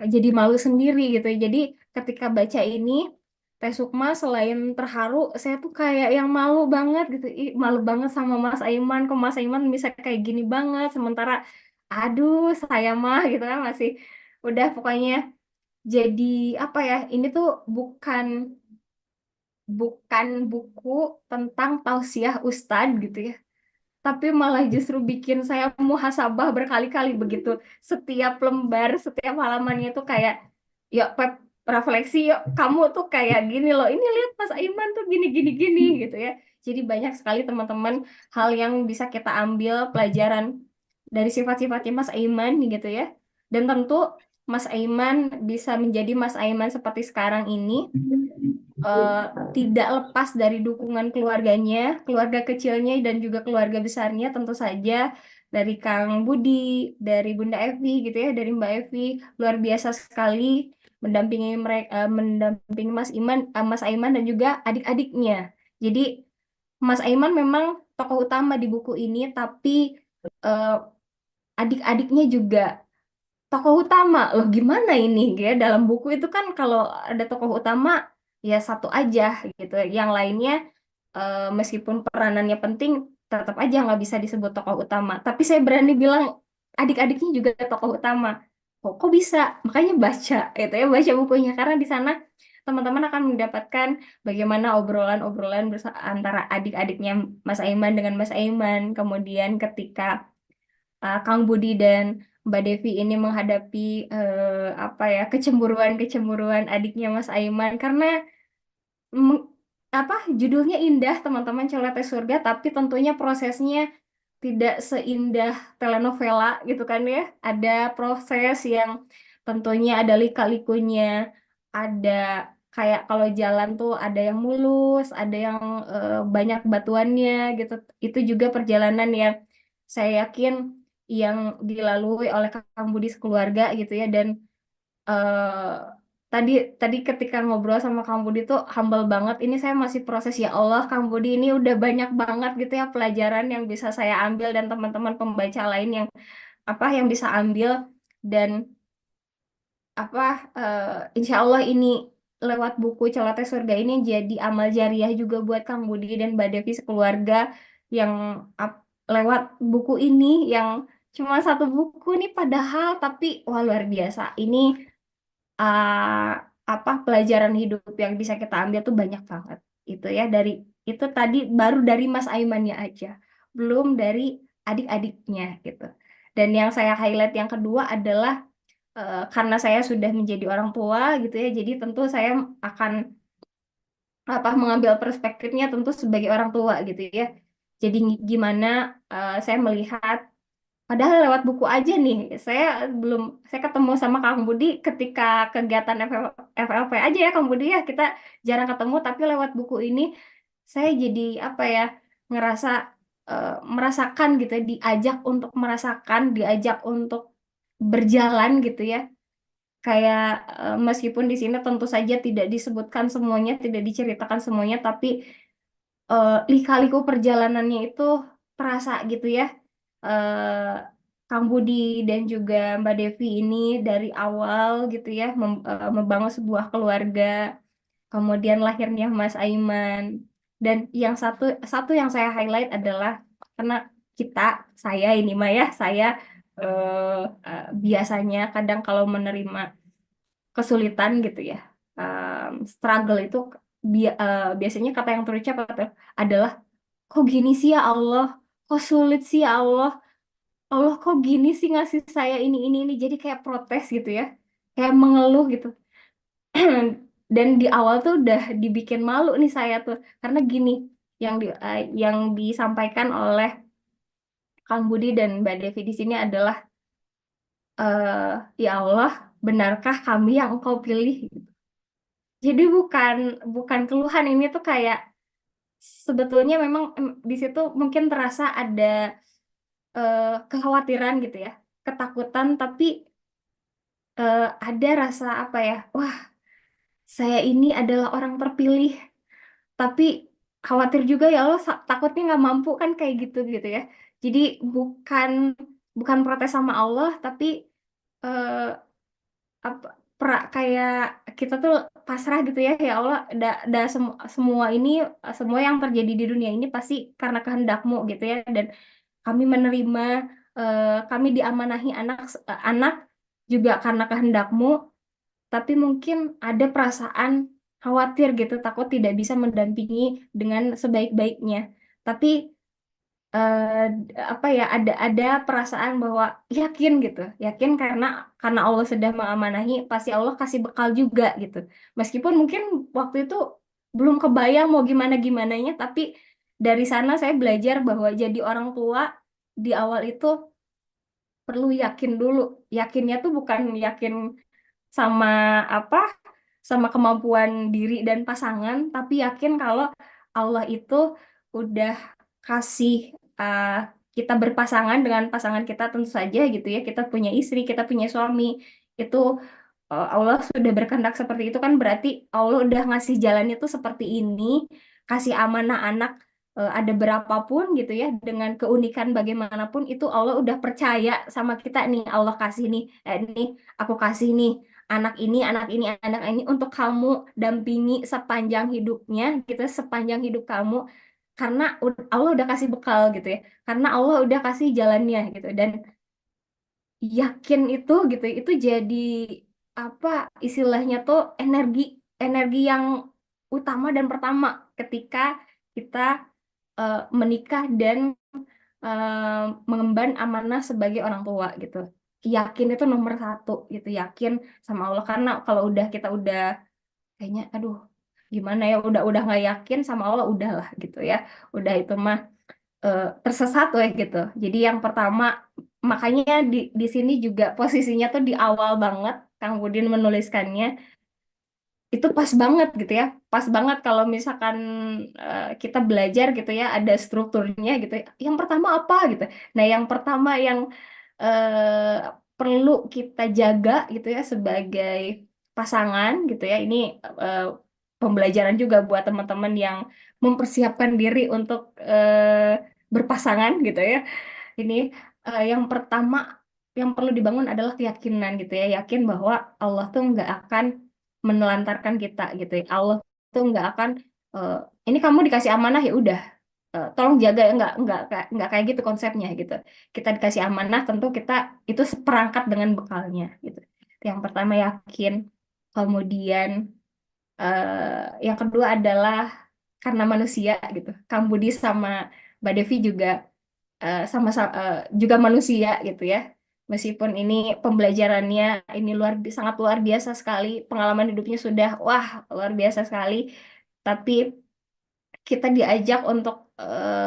Jadi malu sendiri gitu ya. Jadi ketika baca ini, Teh Sukma, selain terharu, saya tuh kayak yang malu banget gitu. Ih, malu banget sama Mas Aiman, kok Mas Aiman bisa kayak gini banget, sementara aduh saya mah gitu kan masih udah pokoknya, jadi apa ya, ini tuh bukan bukan buku tentang tausiah Ustadz gitu ya, tapi malah justru bikin saya muhasabah berkali-kali begitu. Setiap lembar, setiap halamannya itu kayak, yuk Pep, refleksi yuk, kamu tuh kayak gini loh, ini lihat Mas Aiman tuh gini gini gini gitu ya. Jadi banyak sekali teman-teman hal yang bisa kita ambil pelajaran dari sifat-sifatnya Mas Aiman gitu ya. Dan tentu Mas Aiman bisa menjadi Mas Aiman seperti sekarang ini eh, tidak lepas dari dukungan keluarganya, keluarga kecilnya dan juga keluarga besarnya tentu saja, dari Kang Budi, dari Bunda Evi gitu ya, dari Mbak Evi, luar biasa sekali mendampingi Mas Aiman dan juga adik-adiknya. Jadi Mas Aiman memang tokoh utama di buku ini, tapi eh, adik-adiknya juga tokoh utama. Loh gimana ini ya? Dalam buku itu kan kalau ada tokoh utama ya satu aja gitu. Yang lainnya meskipun peranannya penting, tetap aja nggak bisa disebut tokoh utama. Tapi saya berani bilang adik-adiknya juga tokoh utama. Kok bisa? Makanya baca itu ya, baca bukunya karena di sana teman-teman akan mendapatkan bagaimana obrolan-obrolan antara adik-adiknya Mas Aiman dengan Mas Aiman. Kemudian ketika Kang Budi dan Mbak Devi ini menghadapi apa ya, kecemburuan-kecemburuan adiknya Mas Aiman karena meng- apa judulnya indah teman-teman, Celoteh Surga, tapi tentunya prosesnya tidak seindah telenovela gitu kan ya. Ada proses yang tentunya ada lika-likunya, ada kayak kalau jalan tuh ada yang mulus, ada yang banyak batuannya gitu. Itu juga perjalanan yang saya yakin yang dilalui oleh Kang Budi sekeluarga gitu ya. Dan eh, tadi tadi ketika ngobrol sama Kang Budi tuh humble banget. Ini saya masih proses, ya Allah, Kang Budi ini udah banyak banget gitu ya pelajaran yang bisa saya ambil dan teman-teman pembaca lain yang yang bisa ambil. Dan apa insya Allah ini lewat buku Celoteh Surga ini jadi amal jariah juga buat Kang Budi dan Mbak Devi sekeluarga yang lewat buku ini yang cuma satu buku nih padahal, tapi wah luar biasa. Ini uh, pelajaran hidup yang bisa kita ambil tuh banyak banget itu ya. Dari itu tadi baru dari Mas Aimannya aja, belum dari adik-adiknya gitu. Dan yang saya highlight yang kedua adalah karena saya sudah menjadi orang tua gitu ya, jadi tentu saya akan mengambil perspektifnya tentu sebagai orang tua gitu ya. Jadi gimana saya melihat, padahal lewat buku aja nih, saya ketemu sama Kang Budi ketika kegiatan FLP aja ya Kang Budi ya, kita jarang ketemu, tapi lewat buku ini saya jadi ngerasa merasakan gitu ya, diajak untuk berjalan gitu ya. Kayak meskipun di sini tentu saja tidak disebutkan semuanya, tidak diceritakan semuanya, tapi lika-liku perjalanannya itu terasa gitu ya. eh Kang Budi dan juga Mbak Devi ini dari awal gitu ya membangun sebuah keluarga, kemudian lahirnya Mas Aiman. Dan yang satu satu yang saya highlight adalah karena kita saya ini Mah ya, saya biasanya kadang kalau menerima kesulitan gitu ya, struggle itu biasanya kata yang terucap adalah kok gini sih ya Allah, kok sulit sih ya Allah, Allah kok gini sih ngasih saya ini, jadi kayak protes gitu ya, kayak mengeluh gitu. Dan di awal tuh udah dibikin malu nih saya tuh karena gini, yang disampaikan oleh Kang Budi dan Mbak Devi di sini adalah ya Allah, benarkah kami yang Engkau pilih? Jadi bukan bukan keluhan, ini tuh kayak sebetulnya memang di situ mungkin terasa ada kekhawatiran gitu ya, ketakutan, tapi ada rasa wah, saya ini adalah orang terpilih, tapi khawatir juga ya Allah, takutnya nggak mampu kan kayak gitu gitu ya. Jadi bukan bukan protes sama Allah, tapi eh, kayak kita tuh pasrah gitu ya, ya Allah, semua ini, semua yang terjadi di dunia ini pasti karena kehendakmu gitu ya. Dan kami menerima, kami diamanahi anak juga karena kehendakmu, tapi mungkin ada perasaan khawatir gitu, takut tidak bisa mendampingi dengan sebaik-baiknya. Tapi eh, ada perasaan bahwa yakin gitu, yakin karena Allah sudah mengamanahi, pasti Allah kasih bekal juga gitu. Meskipun mungkin waktu itu belum kebayang mau gimana gimananya, tapi dari sana saya belajar bahwa jadi orang tua di awal itu perlu yakin dulu. Yakinnya tuh bukan yakin sama apa sama kemampuan diri dan pasangan, tapi yakin kalau Allah itu udah kasih uh, kita berpasangan dengan pasangan kita tentu saja gitu ya. Kita punya istri, kita punya suami, itu Allah sudah berkehendak seperti itu kan berarti Allah udah ngasih jalannya tuh seperti ini, kasih amanah anak ada berapapun gitu ya, dengan keunikan bagaimanapun itu Allah udah percaya sama kita nih, Allah kasih nih, nih aku kasih nih anak ini, anak ini, anak ini untuk kamu dampingi sepanjang hidupnya gitu, sepanjang hidup kamu, karena Allah udah kasih bekal gitu ya, karena Allah udah kasih jalannya gitu, dan yakin itu jadi apa istilahnya tuh energi energi yang utama dan pertama ketika kita menikah dan eh, mengemban amanah sebagai orang tua gitu. Yakin itu nomor satu gitu, yakin sama Allah, karena kalau kita udah kayaknya aduh gimana ya, udah nggak yakin sama Allah, udahlah gitu ya, udah itu mah tersesat weh gitu. Jadi yang pertama, makanya di sini juga posisinya tuh di awal banget Kang Budin menuliskannya itu pas banget gitu ya. Pas banget kalau misalkan kita belajar gitu ya, ada strukturnya gitu ya. Yang pertama apa gitu. Nah, yang pertama yang eh, perlu kita jaga gitu ya sebagai pasangan gitu ya. Ini eh, pembelajaran juga buat teman-teman yang mempersiapkan diri untuk berpasangan gitu ya. Ini yang pertama yang perlu dibangun adalah keyakinan gitu ya, yakin bahwa Allah tuh nggak akan menelantarkan kita gitu ya. Allah tuh nggak akan eh, ini kamu dikasih amanah ya udah, tolong jaga ya, nggak kayak gitu konsepnya gitu. Kita dikasih amanah, tentu kita itu seperangkat dengan bekalnya gitu. Itu yang pertama, yakin. Kemudian yang kedua adalah karena manusia gitu. Kang Budi sama Mbak Devi juga sama juga manusia gitu ya. Meskipun ini pembelajarannya ini sangat luar biasa sekali, pengalaman hidupnya sudah wah luar biasa sekali, tapi kita diajak untuk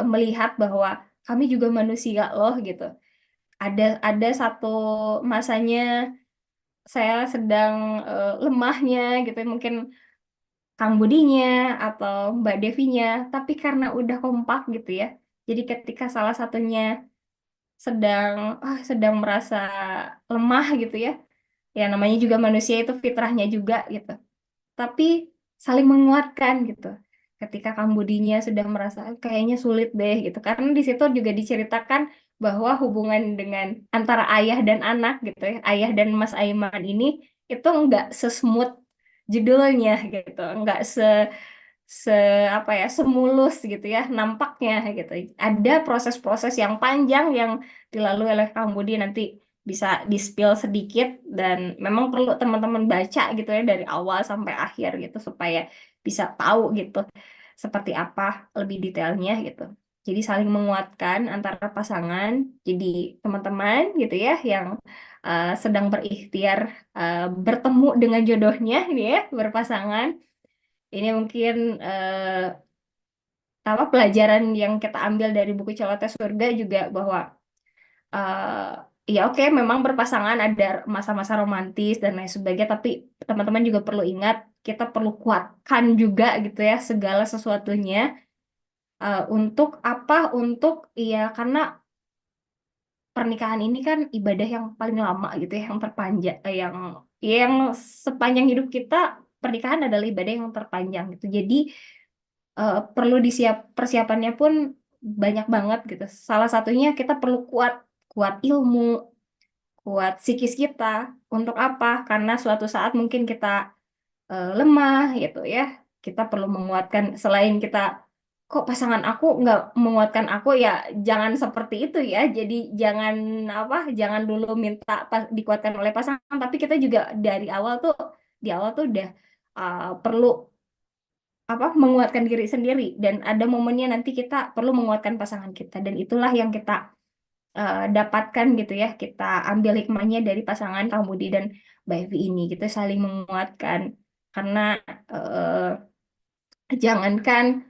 melihat bahwa kami juga manusia loh gitu. Ada satu masanya saya sedang lemahnya gitu, mungkin Kang Budinya atau Mbak Devinya, tapi karena udah kompak gitu ya. Jadi ketika salah satunya sedang merasa lemah gitu ya. Ya namanya juga manusia itu fitrahnya juga gitu. Tapi saling menguatkan gitu. Ketika Kang Budinya sudah merasa "Ah, kayaknya sulit deh" gitu. Karena di situ juga diceritakan bahwa hubungan dengan antara ayah dan anak gitu ya. Ayah dan Mas Aiman ini itu nggak sesmooth judulnya gitu. Nggak se apa ya, semulus gitu ya nampaknya gitu. Ada proses-proses yang panjang yang dilalui oleh Kang Budi, nanti bisa di-spill sedikit, dan memang perlu teman-teman baca gitu ya dari awal sampai akhir gitu supaya bisa tahu gitu seperti apa lebih detailnya gitu. Jadi saling menguatkan antara pasangan. Jadi teman-teman gitu ya yang sedang berikhtiar bertemu dengan jodohnya ini ya, berpasangan. Ini mungkin apa pelajaran yang kita ambil dari buku Celoteh Surga juga, bahwa ya oke memang berpasangan ada masa-masa romantis dan lain sebagainya, tapi teman-teman juga perlu ingat kita perlu kuatkan juga gitu ya segala sesuatunya untuk apa? Untuk ya karena pernikahan ini kan ibadah yang paling lama gitu ya, yang terpanjang, yang sepanjang hidup kita, pernikahan adalah ibadah yang terpanjang gitu. Jadi perlu persiapannya pun banyak banget gitu. Salah satunya kita perlu kuat kuat ilmu, kuat psikis kita. Untuk apa? Karena suatu saat mungkin kita lemah gitu ya. Kita perlu menguatkan, selain kita kok pasangan aku nggak menguatkan aku, ya jangan seperti itu ya. Jadi jangan apa, jangan dulu minta dikuatkan oleh pasangan, tapi kita juga di awal tuh udah perlu apa, menguatkan diri sendiri, dan ada momennya nanti kita perlu menguatkan pasangan kita, dan itulah yang kita dapatkan gitu ya, kita ambil hikmahnya dari pasangan Kang Budi dan Mbak Evi ini gitu, saling menguatkan. Karena eh, jangankan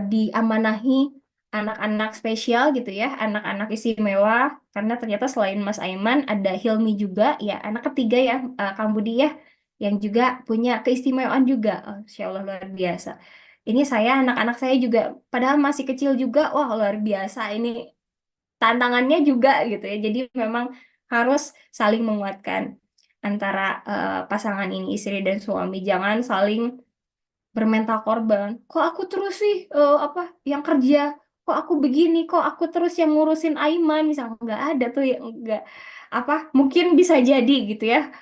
diamanahi anak-anak spesial gitu ya, anak-anak istimewa, karena ternyata selain Mas Aiman ada Hilmi juga ya, anak ketiga ya, Kang Budi ya, yang juga punya keistimewaan juga. Oh, Insya Allah luar biasa. Ini saya, anak-anak saya juga padahal masih kecil juga, wah luar biasa ini tantangannya juga gitu ya. Jadi memang harus saling menguatkan. antara pasangan ini, istri dan suami. Jangan saling bermental korban. Kok aku terus sih apa yang kerja? Kok aku begini? Kok aku terus yang ngurusin Aiman? Misalnya nggak ada tuh yang nggak apa? Mungkin bisa jadi gitu ya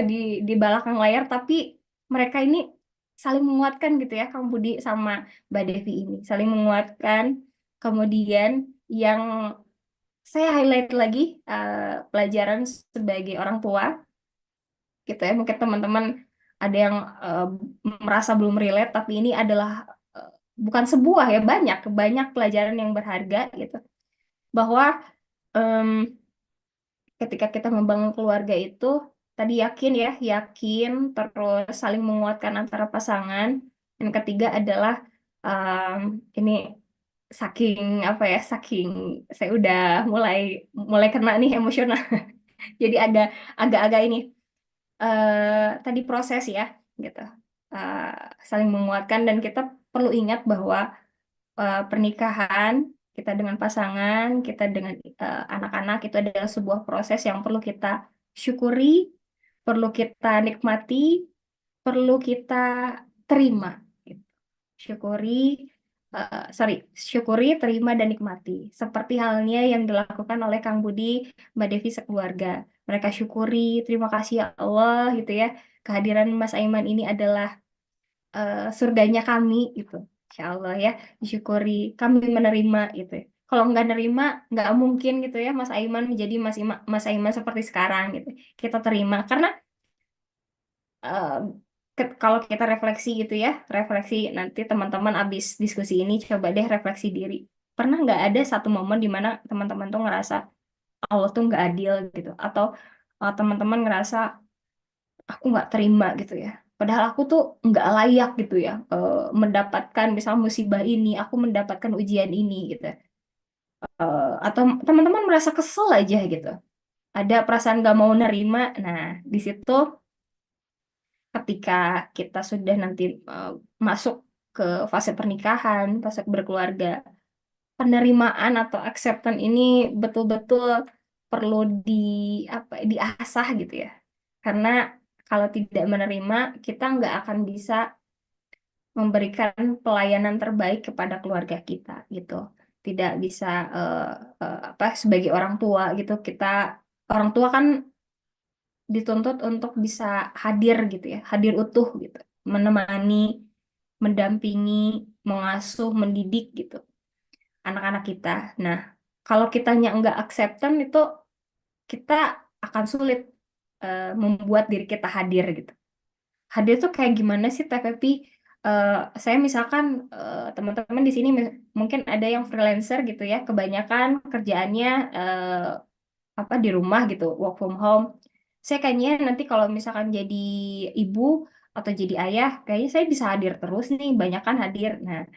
di belakang layar, tapi mereka ini saling menguatkan gitu ya, Kang Budi sama Mbak Devi ini saling menguatkan. Kemudian yang saya highlight lagi pelajaran sebagai orang tua gitu ya. Mungkin teman-teman ada yang eh, merasa belum relate, tapi ini adalah eh, bukan sebuah ya, banyak banyak pelajaran yang berharga gitu. Bahwa em, ketika kita membangun keluarga itu tadi yakin ya, yakin terus saling menguatkan antara pasangan. Yang ketiga adalah ini saking apa ya, saking saya udah mulai mulai kena nih emosional. Jadi agak-agak ini tadi proses ya gitu. Eh, Saling menguatkan dan kita perlu ingat bahwa pernikahan kita dengan pasangan, kita dengan anak-anak itu adalah sebuah proses yang perlu kita syukuri, perlu kita nikmati, perlu kita terima. Gitu. Syukuri, syukuri, terima dan nikmati. Seperti halnya yang dilakukan oleh Kang Budi, Mbak Devi sekeluarga. Mereka syukuri, terima kasih ya Allah gitu ya. Kehadiran Mas Aiman ini adalah surganya kami gitu. Insya Allah ya, disyukuri, kami menerima gitu. Kalau nggak nerima, nggak mungkin gitu ya Mas Aiman menjadi Mas Aiman seperti sekarang gitu. Kita terima karena eh, kalau kita refleksi gitu ya, refleksi nanti teman-teman abis diskusi ini coba deh refleksi diri. Pernah nggak ada satu momen di mana teman-teman tuh ngerasa Allah tuh nggak adil gitu, atau teman-teman ngerasa aku nggak terima gitu ya. Padahal aku tuh nggak layak gitu ya mendapatkan misal musibah ini, aku mendapatkan ujian ini gitu. Atau teman-teman merasa kesel aja gitu. Ada perasaan nggak mau nerima. Nah, di situ ketika kita sudah nanti masuk ke fase pernikahan, fase berkeluarga, penerimaan atau acceptance ini betul-betul perlu diasah gitu ya. Karena kalau tidak menerima, kita nggak akan bisa memberikan pelayanan terbaik kepada keluarga kita gitu. Tidak bisa apa sebagai orang tua gitu, kita orang tua kan dituntut untuk bisa hadir gitu ya, hadir utuh gitu, menemani, mendampingi, mengasuh, mendidik gitu anak-anak kita. Nah, kalau kitanya nggak acceptance itu kita akan sulit membuat diri kita hadir gitu. Hadir tuh kayak gimana sih Teh Pepi? Eh, saya misalkan teman-teman di sini mungkin ada yang freelancer gitu ya, kebanyakan kerjaannya apa di rumah gitu, work from home. Saya kayaknya nanti kalau misalkan jadi ibu atau jadi ayah, kayaknya saya bisa hadir terus nih, banyak kan hadir. Nah,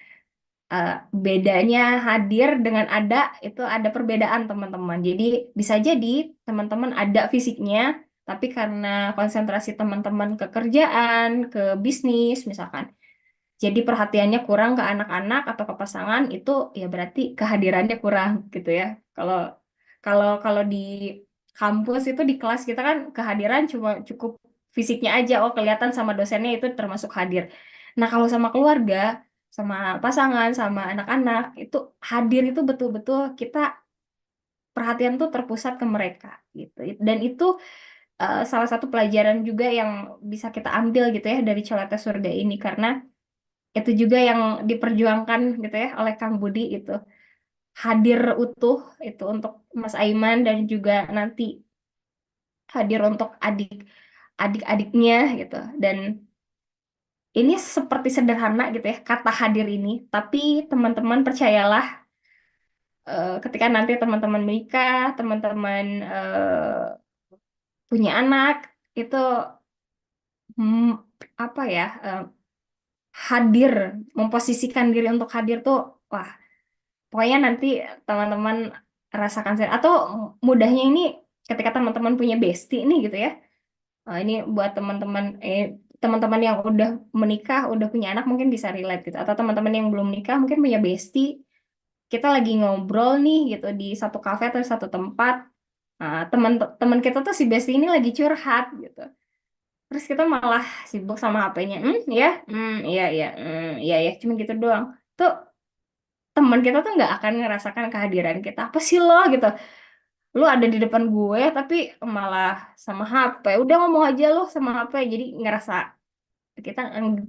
eh, bedanya hadir dengan ada itu ada perbedaan teman-teman. Jadi bisa jadi teman-teman ada fisiknya, tapi karena konsentrasi teman-teman ke kerjaan, ke bisnis misalkan, jadi perhatiannya kurang ke anak-anak atau ke pasangan itu ya berarti kehadirannya kurang gitu ya. Kalau kalau kalau di kampus itu di kelas kita kan kehadiran cuma cukup fisiknya aja, oh kelihatan sama dosennya itu termasuk hadir. Nah, kalau sama keluarga, sama pasangan, sama anak-anak itu hadir itu betul-betul kita perhatian tuh terpusat ke mereka gitu. Dan itu salah satu pelajaran juga yang bisa kita ambil gitu ya dari Celoteh Surga ini karena itu juga yang diperjuangkan gitu ya oleh Kang Budi itu hadir utuh itu untuk Mas Aiman dan juga nanti hadir untuk adik-adiknya gitu. Dan ini seperti sederhana gitu ya kata hadir ini, tapi teman-teman percayalah ketika nanti teman-teman menikah, teman-teman punya anak itu hmm, apa ya hadir, memposisikan diri untuk hadir tuh wah. Pokoknya nanti teman-teman rasakan sendiri. Atau mudahnya ini ketika teman-teman punya bestie nih gitu ya. Ini buat teman-teman yang udah menikah, udah punya anak mungkin bisa relate gitu. Atau teman-teman yang belum menikah mungkin punya bestie. Kita lagi ngobrol nih gitu di satu kafe atau satu tempat. Teman kita tuh si Besti ini lagi curhat gitu. Terus kita malah sibuk sama HP-nya. Iya, iya, iya, ya, cuma gitu doang. Tuh teman kita tuh nggak akan ngerasakan kehadiran kita. Apa sih lo gitu? Lu ada di depan gue tapi malah sama HP. Udah ngomong aja lo sama HP. Jadi ngerasa kita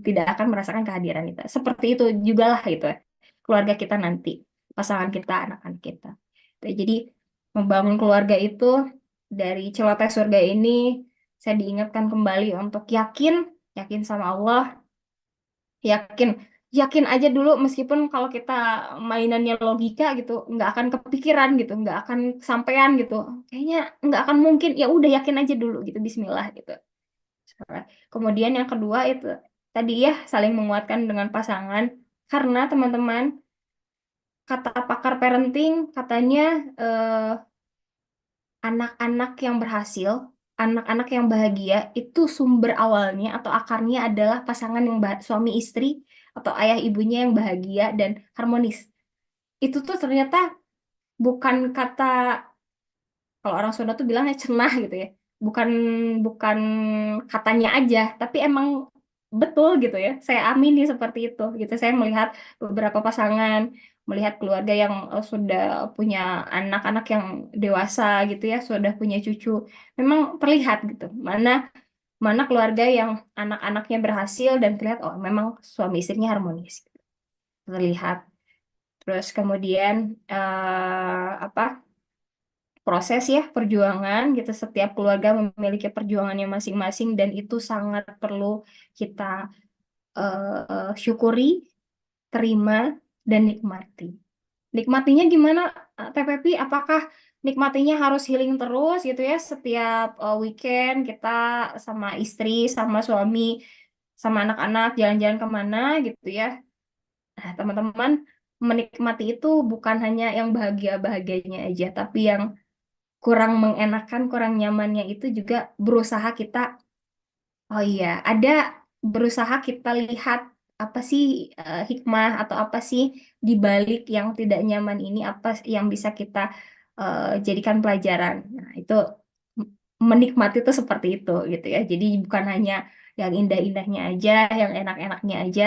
tidak akan merasakan kehadiran kita. Seperti itu juga lah gitu ya. Keluarga kita nanti, pasangan kita, anak-anak kita. Jadi membangun keluarga itu dari celoteh surga ini saya diingatkan kembali untuk yakin, yakin sama Allah, yakin, yakin aja dulu meskipun kalau kita mainannya logika gitu, nggak akan kepikiran gitu, nggak akan sampean gitu, kayaknya nggak akan mungkin. Ya udah yakin aja dulu gitu, Bismillah gitu. Kemudian yang kedua itu tadi ya saling menguatkan dengan pasangan karena teman-teman kata pakar parenting katanya eh, anak-anak yang berhasil, anak-anak yang bahagia itu sumber awalnya atau akarnya adalah pasangan yang suami istri atau ayah ibunya yang bahagia dan harmonis. Itu tuh ternyata bukan kata, kalau orang Sunda tuh bilangnya cenah gitu ya. Bukan bukan katanya aja, tapi emang betul gitu ya. Saya amini seperti itu gitu. Saya melihat beberapa pasangan, melihat keluarga yang sudah punya anak-anak yang dewasa gitu ya, sudah punya cucu. Memang terlihat gitu. Mana mana keluarga yang anak-anaknya berhasil dan terlihat oh memang suami istrinya harmonis. Terlihat. Terus kemudian apa? Proses ya perjuangan gitu, setiap keluarga memiliki perjuangannya masing-masing dan itu sangat perlu kita syukuri, terima dan nikmati. Nikmatinya gimana, Teh Pepi? Apakah nikmatinya harus healing terus gitu ya, setiap weekend kita sama istri sama suami sama anak-anak jalan-jalan kemana gitu ya? Nah, teman-teman, menikmati itu bukan hanya yang bahagia-bahagianya aja, tapi yang kurang mengenakan, kurang nyamannya itu juga berusaha kita, oh iya, ada berusaha kita lihat apa sih hikmah atau apa sih di balik yang tidak nyaman ini, apa yang bisa kita jadikan pelajaran. Nah, itu menikmati itu seperti itu gitu ya. Jadi bukan hanya yang indah-indahnya aja, yang enak-enaknya aja,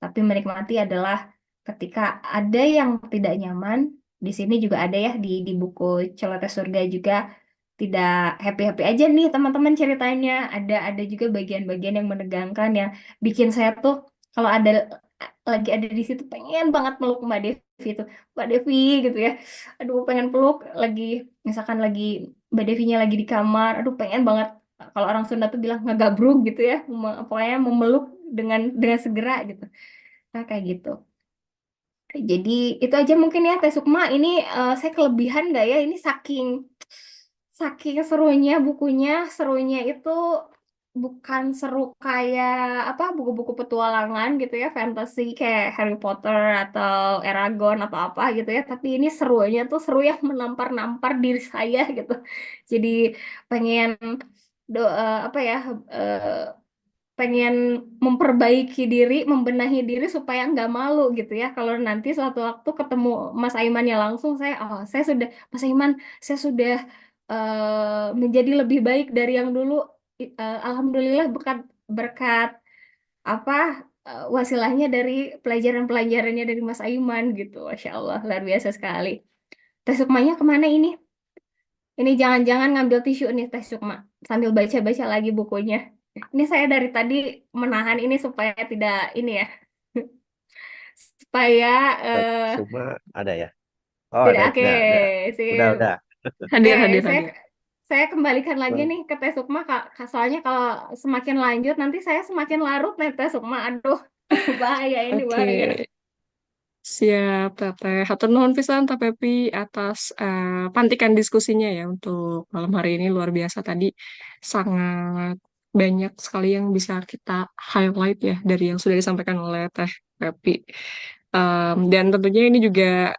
tapi menikmati adalah ketika ada yang tidak nyaman. Di sini juga ada ya di buku Celoteh Surga juga tidak happy-happy aja nih teman-teman ceritanya. Ada juga bagian-bagian yang menegangkan yang bikin saya tuh kalau ada lagi ada di situ pengen banget meluk Mbak Devi itu. Mbak Devi gitu ya. Aduh pengen peluk lagi, misalkan lagi Mbak Devinya lagi di kamar. Aduh pengen banget, kalau orang Sunda tuh bilang ngegabruk gitu ya. Pokoknya memeluk dengan segera gitu. Nah, kayak gitu. Jadi itu aja mungkin ya Teh Sukma. Ini saya kelebihan nggak ya? Ini saking saking serunya bukunya, serunya itu bukan seru kayak apa buku-buku petualangan gitu ya, fantasy kayak Harry Potter atau Eragon atau apa gitu ya. Tapi ini serunya tuh seru yang menampar-nampar diri saya gitu. Jadi pengen apa ya? eh, Pengen memperbaiki diri, membenahi diri supaya nggak malu gitu ya. Kalau nanti suatu waktu ketemu Mas Aimannya langsung, saya sudah, Mas Aiman, saya sudah menjadi lebih baik dari yang dulu. Alhamdulillah berkat berkat apa wasilahnya dari pelajaran-pelajarannya dari Mas Aiman gitu. Masya Allah, luar biasa sekali. Teh Sukmanya kemana ini? Ini jangan-jangan ngambil tisu nih Teh Sukma sambil baca-baca lagi bukunya. Ini saya dari tadi menahan ini supaya tidak ini ya, supaya Cuma ada ya. Oh, tidak ada, oke ada. sih. Udah. Hadir, Eh, hadir, saya hadir. saya kembalikan lagi Bang. nih ke Teh Sukma soalnya kalau semakin lanjut nanti saya semakin larut nih Teh Sukma. Aduh, bahaya ini Oke, bahaya. siap, Teteh. Hatur nuhun pisan, Teh Pepi, atas pantikan diskusinya ya untuk malam hari ini. Luar biasa tadi. Sangat banyak sekali yang bisa kita highlight ya dari yang sudah disampaikan oleh Teh Pepi. Dan tentunya ini juga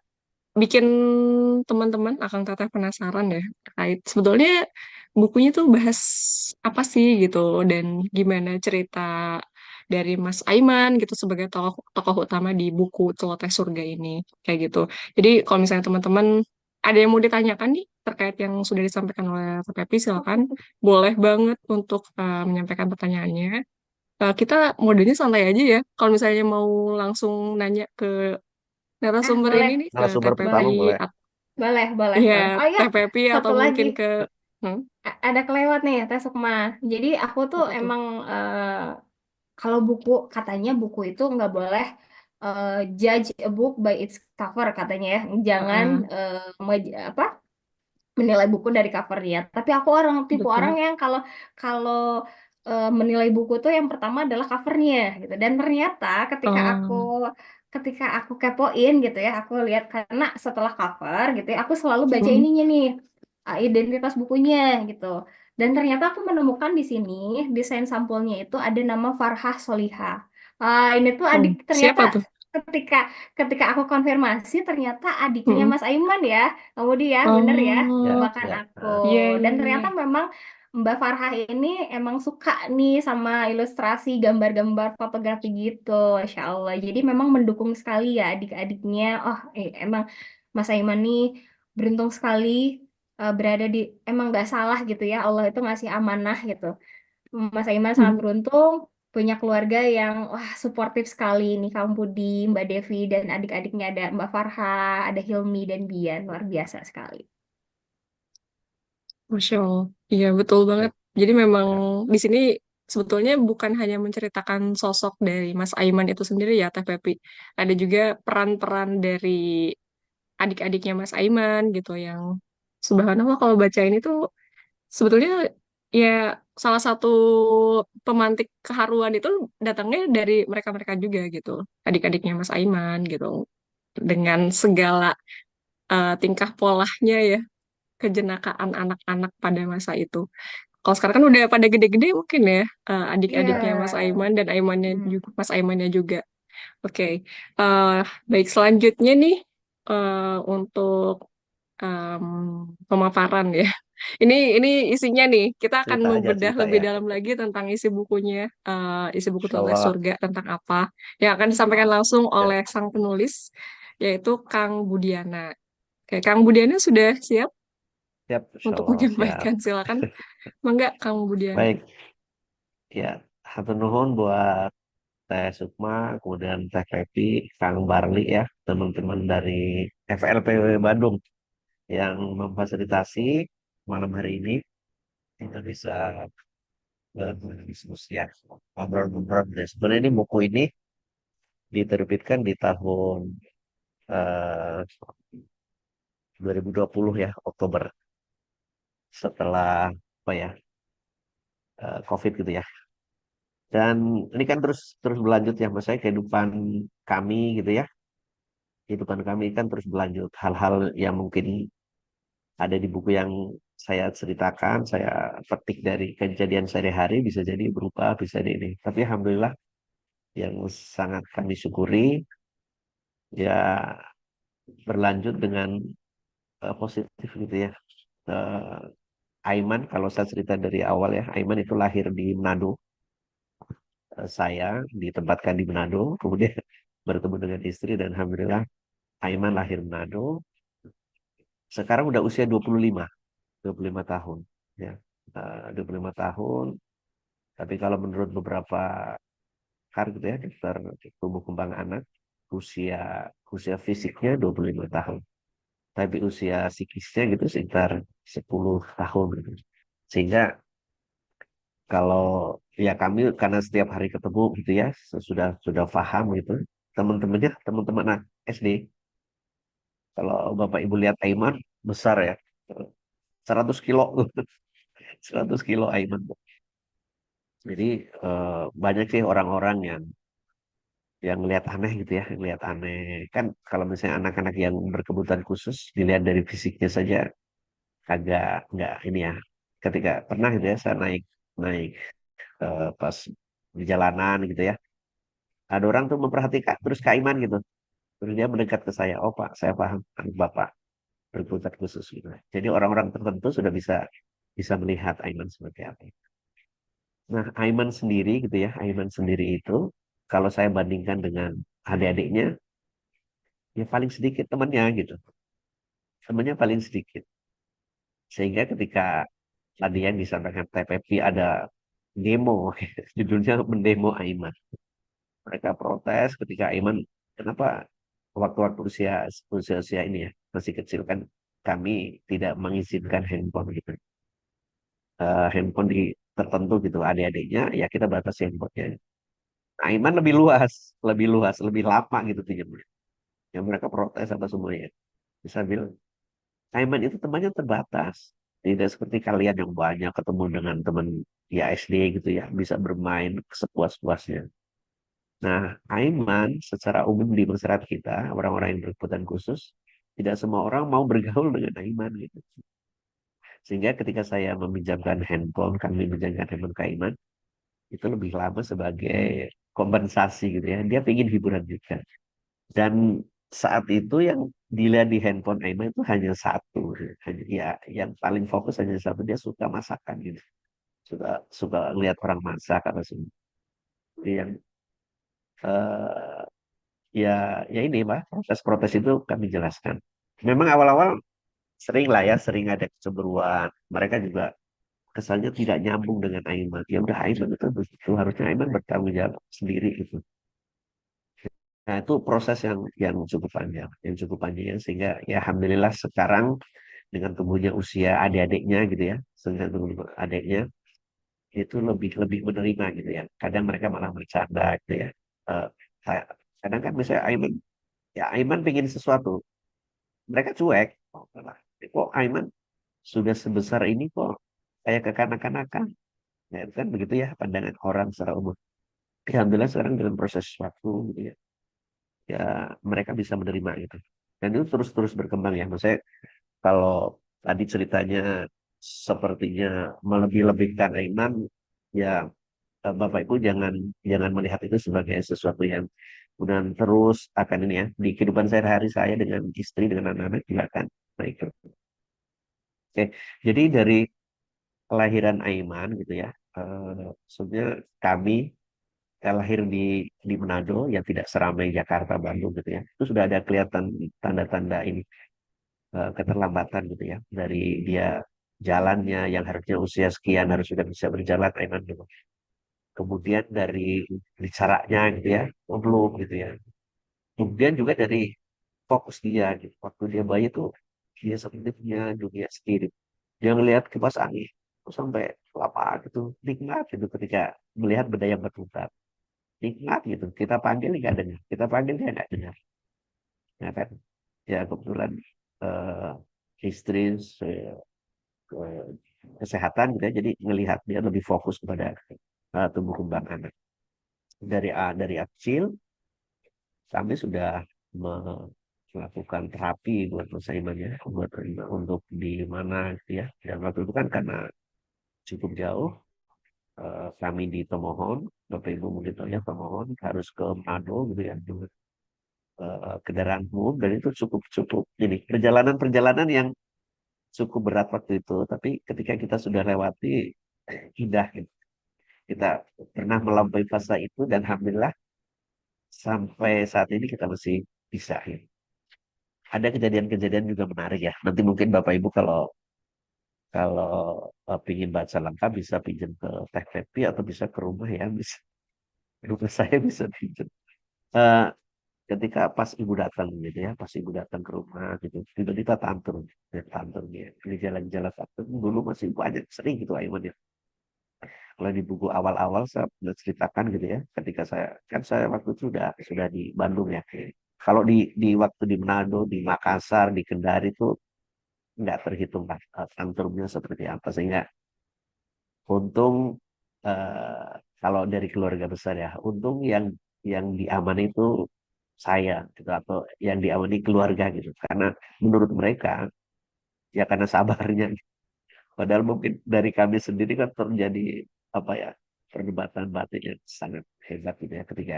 bikin teman-teman akan teteh penasaran ya terkait sebetulnya bukunya tuh bahas apa sih gitu dan gimana cerita dari Mas Aiman gitu sebagai tokoh tokoh utama di buku Celoteh Surga ini kayak gitu. Jadi kalau misalnya teman-teman ada yang mau ditanyakan nih terkait yang sudah disampaikan oleh Kak Pepi, silakan. Boleh banget untuk menyampaikan pertanyaannya. Kita modenya santai aja ya. Kalau misalnya mau langsung nanya ke narasumber Boleh, ini nih, ke Teh Narasumber boleh, pertama Pepi, boleh. boleh, boleh, ya boleh. Oh iya, Teh Pepi satu atau lagi. mungkin ke hmm, Ada kelewat nih, Teh Sukma. Jadi aku tuh apa tuh? emang kalau buku, katanya buku itu nggak boleh eh, judge a book by its cover katanya ya. Jangan Heeh, apa menilai buku dari covernya. Tapi aku tipe orang betul. yang kalau kalau menilai buku tuh yang pertama adalah covernya gitu. Dan ternyata Oh, ketika aku kepoin gitu ya, aku lihat karena setelah cover gitu ya, aku selalu baca hmm, ininya nih, identitas bukunya gitu. Dan ternyata aku menemukan di sini desain sampulnya itu ada nama Farhah Solihah. Ini tuh oh, adik ternyata siapa tuh? ketika ketika aku konfirmasi ternyata adiknya Hmm. Mas Aiman ya. Kemudian ya, bener ya, Ya, Oh, bahkan ya. aku. iya, iya, Dan iya. ternyata memang Mbak Farah ini emang suka nih sama ilustrasi, gambar-gambar, fotografi gitu, Masya Allah. Jadi memang mendukung sekali ya adik-adiknya. Oh, emang Mas Aiman nih beruntung sekali berada di, emang gak salah gitu ya, Allah itu ngasih amanah gitu. Mas Aiman sangat Hmm. beruntung punya keluarga yang wah suportif sekali nih, Kang Budi, Mbak Devi, dan adik-adiknya ada Mbak Farha, ada Hilmi dan Bian, luar biasa sekali. Masya Allah. Iya, betul banget. Baik. Jadi memang Ya. di sini sebetulnya bukan hanya menceritakan sosok dari Mas Aiman itu sendiri ya, Teh Pepi. Ada juga peran-peran dari adik-adiknya Mas Aiman gitu yang subhanallah kalau baca ini tuh sebetulnya ya salah satu pemantik keharuan itu datangnya dari mereka-mereka juga gitu. Adik-adiknya Mas Aiman gitu. Dengan segala tingkah polahnya ya, kejenakaan anak-anak pada masa itu. Kalau sekarang kan udah pada gede-gede mungkin ya, adik-adiknya Mas Iya. Aiman dan Aimannya Hmm. juga, Mas Aimannya juga. Oke, eh, baik selanjutnya nih untuk em, pemaparan ya. Ini isinya nih. Kita akan membedah Cerita lebih ya. dalam lagi tentang isi bukunya, isi buku Insya Tulis Allah. Surga tentang apa yang akan disampaikan langsung Ya, oleh sang penulis, yaitu Kang Budiana. Oke, Kang Budiana sudah siap siap. Insya untuk Allah siap. menyampaikan. Silakan. Mangga, Kang Budiana. Baik. Ya, hatur nuhun buat Teh Sukma, kemudian Teh Pepi, Kang Barli ya, teman-teman dari FLPW Bandung yang memfasilitasi malam hari ini kita bisa berdiskusi ya, ngobrol-ngobrol. Dan sebenarnya ini buku ini diterbitkan di tahun eh, 2020 ya, Oktober, setelah apa ya, COVID gitu ya. Dan ini kan terus terus berlanjut ya, maksudnya kehidupan kami gitu ya, kehidupan kami kan terus berlanjut. Hal-hal yang mungkin ada di buku yang saya ceritakan, saya petik dari kejadian sehari-hari bisa jadi berubah, bisa jadi ini. Tapi alhamdulillah yang sangat kami syukuri ya berlanjut dengan positif gitu ya. Eh, Aiman, kalau saya cerita dari awal ya, Aiman itu lahir di Manado. Saya ditempatkan di Manado, kemudian bertemu dengan istri dan alhamdulillah Aiman lahir Manado. Sekarang udah usia 25 tahun. Ya. 25 tahun. Tapi kalau menurut beberapa pakar gitu ya, dokter tumbuh kembang anak, usia usia fisiknya 25 tahun. Tapi usia psikisnya gitu sekitar 10 tahun gitu. Sehingga kalau ya kami karena setiap hari ketemu gitu ya, sudah paham gitu. Teman-temannya, teman-teman anak SD, kalau Bapak Ibu lihat Aiman besar ya, 100 kilo, 100 kilo Aiman. Jadi banyak sih orang-orang yang ngelihat aneh gitu ya, ngelihat aneh. Kan kalau misalnya anak-anak yang berkebutuhan khusus dilihat dari fisiknya saja agak nggak ini ya. Ketika pernah gitu ya saya naik naik pas di jalanan gitu ya. Ada orang tuh memperhatikan terus Kak Iman gitu. Terus dia mendekat ke saya, "Oh, Pak, saya paham anak Bapak berkebutuhan khusus gitu." Jadi orang-orang tertentu sudah bisa bisa melihat Aiman seperti apa. Nah, Aiman sendiri gitu ya, Aiman sendiri itu kalau saya bandingkan dengan adik-adiknya, ya paling sedikit temannya gitu. temannya paling sedikit. Sehingga ketika tadi yang disampaikan TPP ada demo, judulnya mendemo Aiman. Mereka protes ketika Aiman, kenapa waktu-waktu usia ini ya masih kecil kan kami tidak mengizinkan handphone gitu. Handphone di tertentu gitu adik-adiknya ya kita batasi handphonenya. Aiman lebih luas, lebih lama gitu pinjamnya. Yang mereka protes apa semuanya. Bisa bilang, Aiman itu temannya terbatas. Tidak seperti kalian yang banyak ketemu dengan teman ya SD gitu ya, bisa bermain sepuas-puasnya. Nah, Aiman secara umum di masyarakat kita, orang-orang yang berkebutuhan khusus, tidak semua orang mau bergaul dengan Aiman gitu. Sehingga ketika saya meminjamkan handphone, kami meminjamkan handphone ke Aiman, itu lebih lama sebagai kompensasi gitu ya. Dia ingin hiburan juga. Dan saat itu yang dilihat di handphone Aiman itu hanya satu. Hanya, ya, yang paling fokus hanya satu. Dia suka masakan gitu. Suka suka lihat orang masak apa semua. Yang eh, ya ya ini Pak, protes-protes itu kami jelaskan. Memang awal-awal sering lah ya, sering ada kecemburuan. Mereka juga kesannya tidak nyambung dengan Aiman. Ya udah Aiman itu begitu. Harusnya Aiman bertanggung jawab sendiri gitu. Nah, itu proses yang cukup panjang, sehingga ya alhamdulillah sekarang dengan tumbuhnya usia adik-adiknya gitu ya, dengan tumbuh adiknya itu lebih lebih menerima gitu ya. Kadang mereka malah bercanda gitu ya. Eh, kadang kan misalnya Aiman pengen sesuatu, mereka cuek. Oh, malah, kok Aiman sudah sebesar ini kok kayak kekanak-kanakan. Ya, itu kan begitu ya pandangan orang secara umum. Alhamdulillah sekarang dengan proses waktu gitu ya, ya mereka bisa menerima gitu. Dan itu terus-terus berkembang ya. Maksudnya kalau tadi ceritanya sepertinya melebih-lebihkan Aiman, ya Bapak Ibu jangan jangan melihat itu sebagai sesuatu yang kemudian terus akan ini ya di kehidupan sehari-hari saya dengan istri dengan anak-anak juga akan baik. Oke, jadi dari kelahiran Aiman gitu ya, sebenarnya kami lahir di Manado yang tidak seramai Jakarta, Bandung gitu ya, itu sudah ada kelihatan tanda-tanda ini keterlambatan gitu ya dari dia jalannya yang harusnya usia sekian harus sudah bisa berjalan Aiman gitu. Kemudian dari bicaranya gitu ya, oh, belum gitu ya. Kemudian juga dari fokus dia gitu. Waktu dia bayi tuh dia seperti punya dunia sendiri. Dia ngelihat kipas angin terus sampai lapak gitu, nikmat gitu ketika melihat benda yang berputar. Nikmat gitu. Kita panggil nggak dengar, kita panggil dia nggak dengar. Ya kan? Ya kebetulan eh, istri ke- kesehatan gitu ya, jadi ngelihat dia lebih fokus kepada tumbuh kembang anak. Dari kecil kami sudah melakukan terapi buat Mas Aiman ya, untuk di mana gitu ya. Dan waktu itu kan karena cukup jauh, kami di Tomohon, Bapak Ibu mungkin tahu ya Tomohon harus ke Manado gitu ya, dengan kendaraan umum dan itu cukup cukup jadi perjalanan-perjalanan yang cukup berat waktu itu. Tapi ketika kita sudah lewati indah gitu. Kita pernah melampaui fase itu dan alhamdulillah sampai saat ini kita masih bisa ya. Ada kejadian-kejadian juga menarik ya. Nanti mungkin Bapak Ibu kalau kalau pingin baca lengkap bisa pinjam ke Teh Pepi atau bisa ke rumah ya. Bisa. Rumah saya bisa pinjam. Eh, ketika pas ibu datang gitu ya, pas ibu datang ke rumah gitu, tiba-tiba tantrum, ya, tantrum ya. Ini jalan-jalan tantrum dulu masih banyak sering gitu Aiman ya. Kalau di buku awal-awal saya sudah ceritakan gitu ya, ketika saya waktu itu sudah di Bandung ya. Kalau di waktu di Manado, di Makassar, di Kendari itu nggak terhitung lah tantrumnya seperti apa sehingga untung eh, kalau dari keluarga besar ya untung yang diamani itu saya gitu atau yang diamani keluarga gitu karena menurut mereka ya karena sabarnya padahal mungkin dari kami sendiri kan terjadi apa ya perdebatan batin yang sangat hebat gitu ya ketika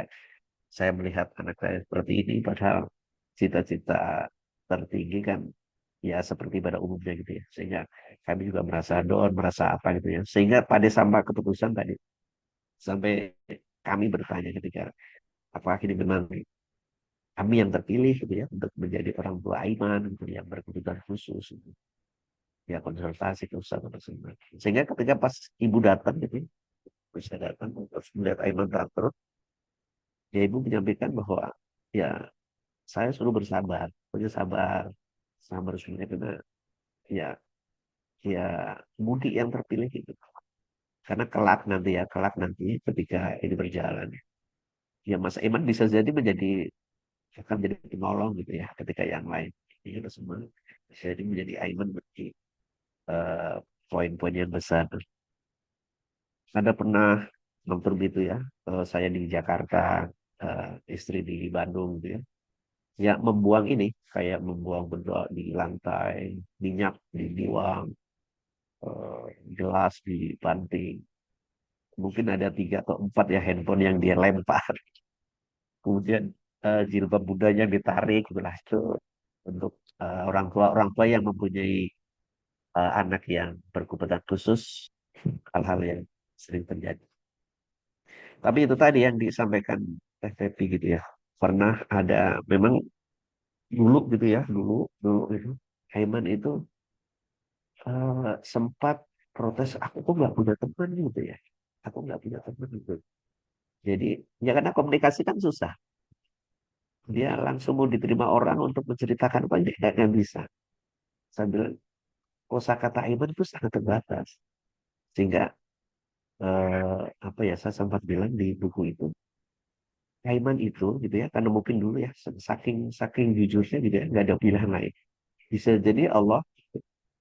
saya melihat anak saya seperti ini padahal cita-cita tertinggi kan ya seperti pada umumnya gitu ya sehingga kami juga merasa down merasa apa gitu ya sehingga pada sampai keputusan tadi sampai kami bertanya ketika apakah ini memang kami yang terpilih gitu ya untuk menjadi orang tua Aiman gitu, yang berkebutuhan khusus gitu. Ya konsultasi ke ustadz tersebut. Sehingga ketika pas ibu datang gitu ya, bisa datang terus melihat Aiman terus, ya ibu menyampaikan bahwa ya saya suruh bersabar, punya sabar, sabar sebenarnya karena ya ya mudik yang terpilih gitu. Karena kelak nanti ketika ini berjalan, ya Mas Iman bisa jadi akan jadi penolong gitu ya ketika yang lain. Ini kita semua bisa jadi menjadi Aiman bagi eh, poin-poin yang besar. Ada pernah nonton gitu ya, saya di Jakarta, istri di Bandung gitu ya. Ya membuang ini kayak membuang benda di lantai, minyak dibuang, gelas dibanting. Mungkin ada 3 atau 4 ya handphone yang dia lempar. Kemudian jilbab budanya ditarik gitu lah itu untuk orang tua yang mempunyai anak yang berkebutuhan khusus, hal-hal yang sering terjadi. Tapi itu tadi yang disampaikan Teh Tepi gitu ya. Pernah ada memang dulu gitu ya, dulu itu Haiman itu sempat protes, aku kok nggak punya teman gitu ya. Aku nggak punya teman gitu. Jadi ya karena komunikasi kan susah. Dia langsung mau diterima orang untuk menceritakan apa dia nggak bisa. Saya bilang kosakata Aiman itu sangat terbatas. Sehingga apa ya saya sempat bilang di buku itu Aiman itu gitu ya karena mungkin dulu ya saking saking jujurnya gitu ya nggak ada pilihan lain. Bisa jadi Allah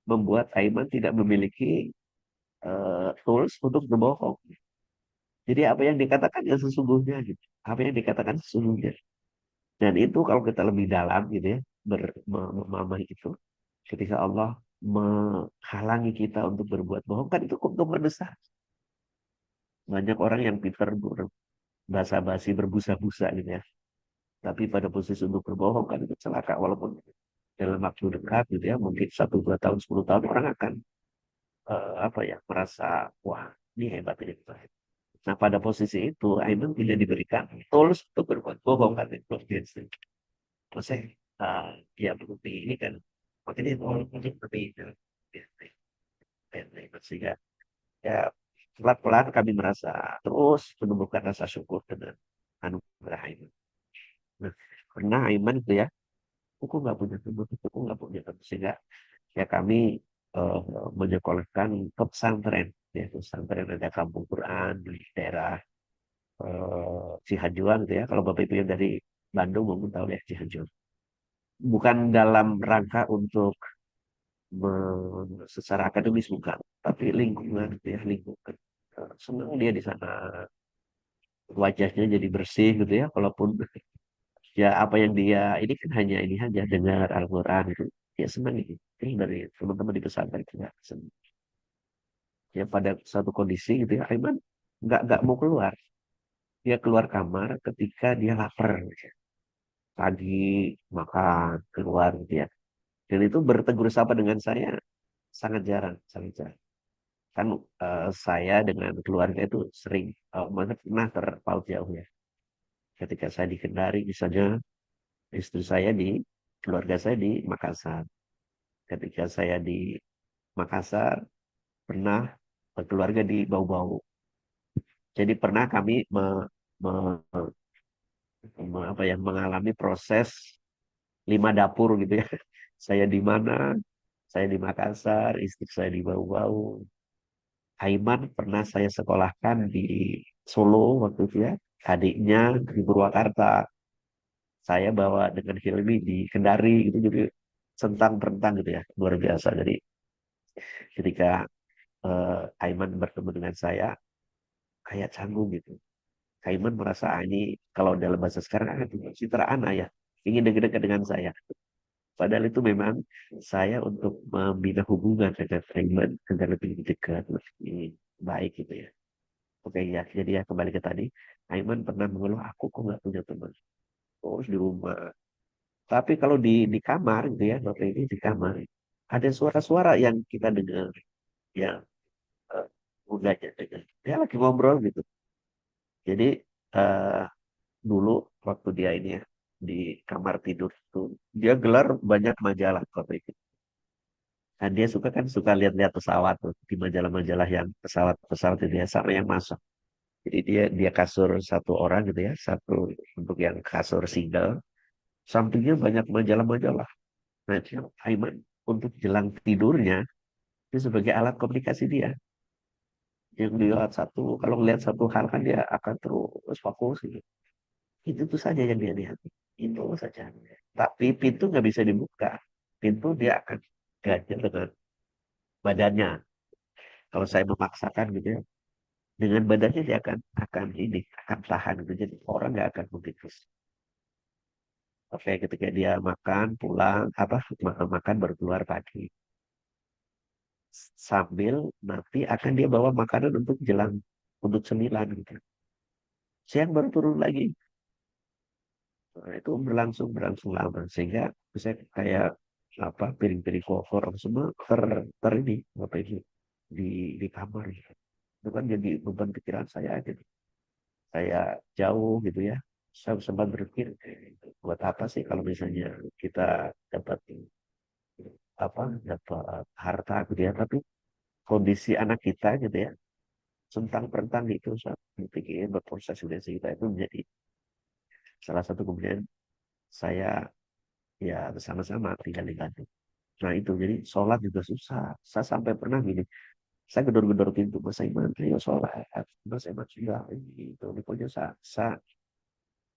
membuat Aiman tidak memiliki tools untuk berbohong. Jadi apa yang dikatakan yang sesungguhnya gitu. Apa yang dikatakan sesungguhnya. Dan itu kalau kita lebih dalam gitu ya memahami itu ketika Allah menghalangi kita untuk berbuat bohong kan itu keuntungan besar. Banyak orang yang pintar basa-basi berbusa-busa gitu ya. Tapi pada posisi untuk berbohong kan itu celaka walaupun dalam waktu dekat gitu ya mungkin 1 2 tahun 10 tahun orang akan apa ya merasa wah ini hebat ini hebat. Nah pada posisi itu Aiman tidak diberikan tools untuk berbuat bohong kan itu maksudnya ya bukti ini kan makanya itu untuk lebih sehingga ya pelan-pelan kami merasa terus menumbuhkan rasa syukur dengan anugerah Aiman. Nah, pernah Aiman itu ya aku nggak punya teman, aku nggak punya teman sehingga ya kami eh, menyekolahkan ke pesantren, ya pesantren ada kampung Quran di daerah Cihanjuang gitu ya. Kalau Bapak Ibu yang dari Bandung mungkin tahu ya Cihanjuang. Bukan dalam rangka untuk secara akademis bukan, tapi lingkungan gitu ya lingkungan. Senang dia di sana wajahnya jadi bersih gitu ya, walaupun ya apa yang dia ini kan hanya ini aja dengar Al-Quran itu ya senang gitu. Ini dari teman-teman di pesantren juga senang. Ya pada satu kondisi gitu ya Aiman nggak mau keluar, dia keluar kamar ketika dia lapar gitu ya. Pagi makan keluar gitu ya dan itu bertegur sapa dengan saya sangat jarang kan saya dengan keluarga itu sering maksudnya pernah terpaut jauh ya ketika saya di Kendari misalnya istri saya di keluarga saya di Makassar ketika saya di Makassar pernah keluarga di Bau-Bau jadi pernah kami apa ya mengalami proses 5 dapur gitu ya. Saya di mana? Saya di Makassar, istri saya di Bau-Bau. Aiman pernah saya sekolahkan di Solo waktu itu ya. Adiknya di Purwakarta. Saya bawa dengan Hilmi di Kendari gitu jadi centang terentang gitu ya. Luar biasa. Jadi ketika Aiman bertemu dengan saya kayak canggung gitu. Aiman merasa ini kalau dalam bahasa sekarang citraan ya. Ingin dekat-dekat dengan saya. Padahal itu memang saya untuk membina hubungan dengan Aiman agar lebih dekat, lebih baik gitu ya. Oke ya, jadi ya kembali ke tadi. Aiman pernah mengeluh, aku kok nggak punya teman. Terus di rumah. Tapi kalau di kamar gitu ya, Bapak ini di kamar. Ada suara-suara yang kita dengar. Yang mudahnya dengar. Dia lagi ngobrol gitu. Jadi eh, dulu waktu dia ini ya. di kamar tidur itu dia gelar banyak majalah waktu itu. Dan dia suka lihat-lihat pesawat tuh di majalah-majalah yang pesawat-pesawat itu ya sama yang masuk. Jadi dia kasur satu orang gitu ya, satu untuk yang kasur single, sampingnya banyak majalah-majalah. Nah, itu Aiman untuk jelang tidurnya itu sebagai alat komunikasi dia. Yang dilihat satu, kalau ngelihat satu hal kan dia akan terus fokus gitu. Itu tuh saja yang dia lihat. Itu saja. Tapi pintu nggak bisa dibuka. Pintu dia akan ganjel dengan badannya. Kalau saya memaksakan gitu ya, dengan badannya dia akan tahan gitu. Jadi orang nggak akan begitu. Oke, ketika dia makan, pulang, makan baru keluar pagi. Sambil nanti akan dia bawa makanan untuk jelang, untuk cemilan gitu. Siang baru turun lagi. Nah, itu berlangsung lama sehingga bisa kayak piring-piring kotor semua ter ini apa itu di di kamar gitu. Itu kan jadi beban pikiran saya gitu. Saya jauh gitu ya. Saya sempat berpikir buat apa sih kalau misalnya kita dapat dapat harta gitu ya, tapi kondisi anak kita gitu ya, centang-pertang itu saya berpikir berproses kita itu menjadi salah satu kemudian saya ya bersama-sama tinggal di Bandung. Nah itu jadi sholat juga susah. Saya sampai pernah gini, saya gedor-gedor pintu Mas Iman, ayo sholat. Mas Iman sudah ini itu. Pokoknya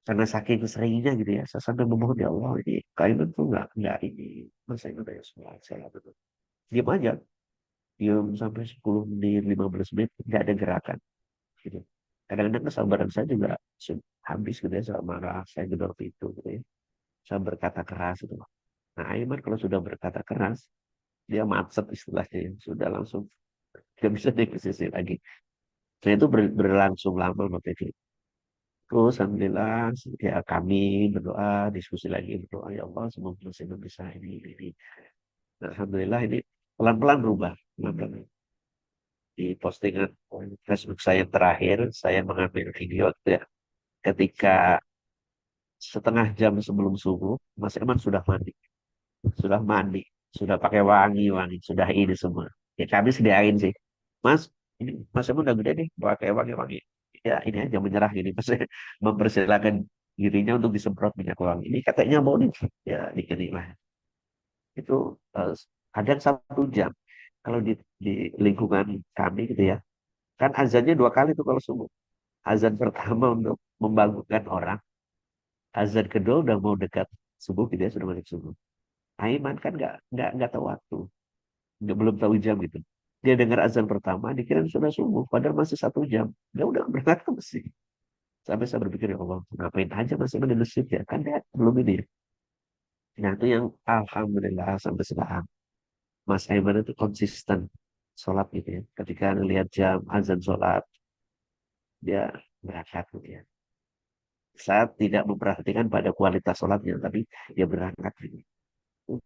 karena saking seringnya gitu ya, saya sampai memohon ya Allah ini kalian tuh nggak ini Mas Iman ayo sholat itu. Diam aja, diam sampai 10 menit, 15 menit nggak ada gerakan. Gitu. Kadang-kadang kesabaran saya juga habis gitu ya, saya marah, saya gedor pintu gitu ya. Saya berkata keras gitu. Nah, Aiman kalau sudah berkata keras, dia macet istilahnya ya. Sudah langsung nggak bisa negosiasi lagi. Nah itu berlangsung lama waktu itu. Terus alhamdulillah ya kami berdoa, diskusi lagi berdoa ya Allah semoga muslim bisa ini. Nah, alhamdulillah ini pelan-pelan berubah. Pelan-pelan. Di postingan Facebook saya terakhir, saya mengambil video itu ya. Ketika setengah jam sebelum subuh, Mas Eman sudah mandi, sudah pakai wangi-wangi, sudah ini semua. Ya kami sediain sih. Mas, ini Mas Emun udah gede nih, pakai wangi-wangi. Ya ini aja menyerah gini, Mas. Mempersilahkan dirinya untuk disemprot minyak wangi. Ini katanya mau nih, ya lah. Itu eh, kadang 1 jam. Kalau di lingkungan kami gitu ya, kan azannya 2 kali tuh kalau subuh. Azan pertama untuk membangunkan orang, azan kedua udah mau dekat subuh gitu ya, sudah masuk subuh. Aiman kan nggak tahu waktu, belum tahu jam gitu. Dia dengar azan pertama, dikira sudah subuh, padahal masih 1 jam. Dia udah berangkat ke masjid. Sampai saya berpikir, ya Allah, ngapain aja masih di masjid ya? Kan dia belum ini ya. Nah itu yang alhamdulillah sampai sekarang. Mas Aiman itu konsisten sholat gitu ya. Ketika lihat jam azan sholat, dia berangkat gitu ya. Saya tidak memperhatikan pada kualitas sholatnya, tapi dia berangkat gitu.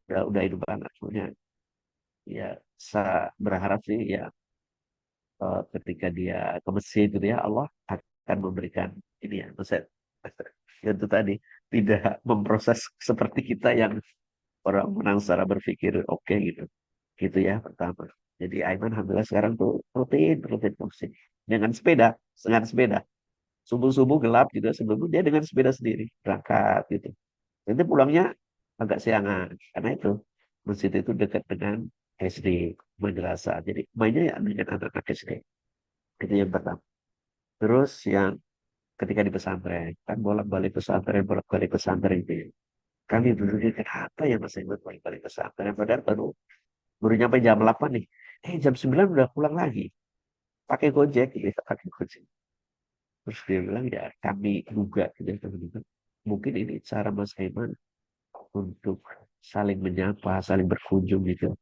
Udah hidup banget. Soalnya ya saya berharap sih ya ketika dia ke masjid gitu ya Allah akan memberikan ini ya maksud itu tadi tidak memproses seperti kita yang orang menang secara berpikir oke gitu gitu ya pertama. Jadi Aiman alhamdulillah sekarang tuh rutin ke masjid dengan sepeda subuh subuh gelap gitu sebelum itu dia dengan sepeda sendiri berangkat gitu. Nanti pulangnya agak siangan karena itu masjid itu dekat dengan SD madrasah jadi mainnya ya dengan anak-anak SD. Itu yang pertama. Terus yang ketika di pesantren, kan bolak-balik pesantren itu. Kami dulunya kenapa ya Mas Iman bolak-balik pesantren? Padahal baru nyampe jam 8 nih. Jam 9 udah pulang lagi. Pakai Gojek gitu ya, pakai Gojek. Terus dia bilang ya kami duga gitu ya, kami duga. Mungkin ini cara Mas Iman untuk saling menyapa, saling berkunjung gitu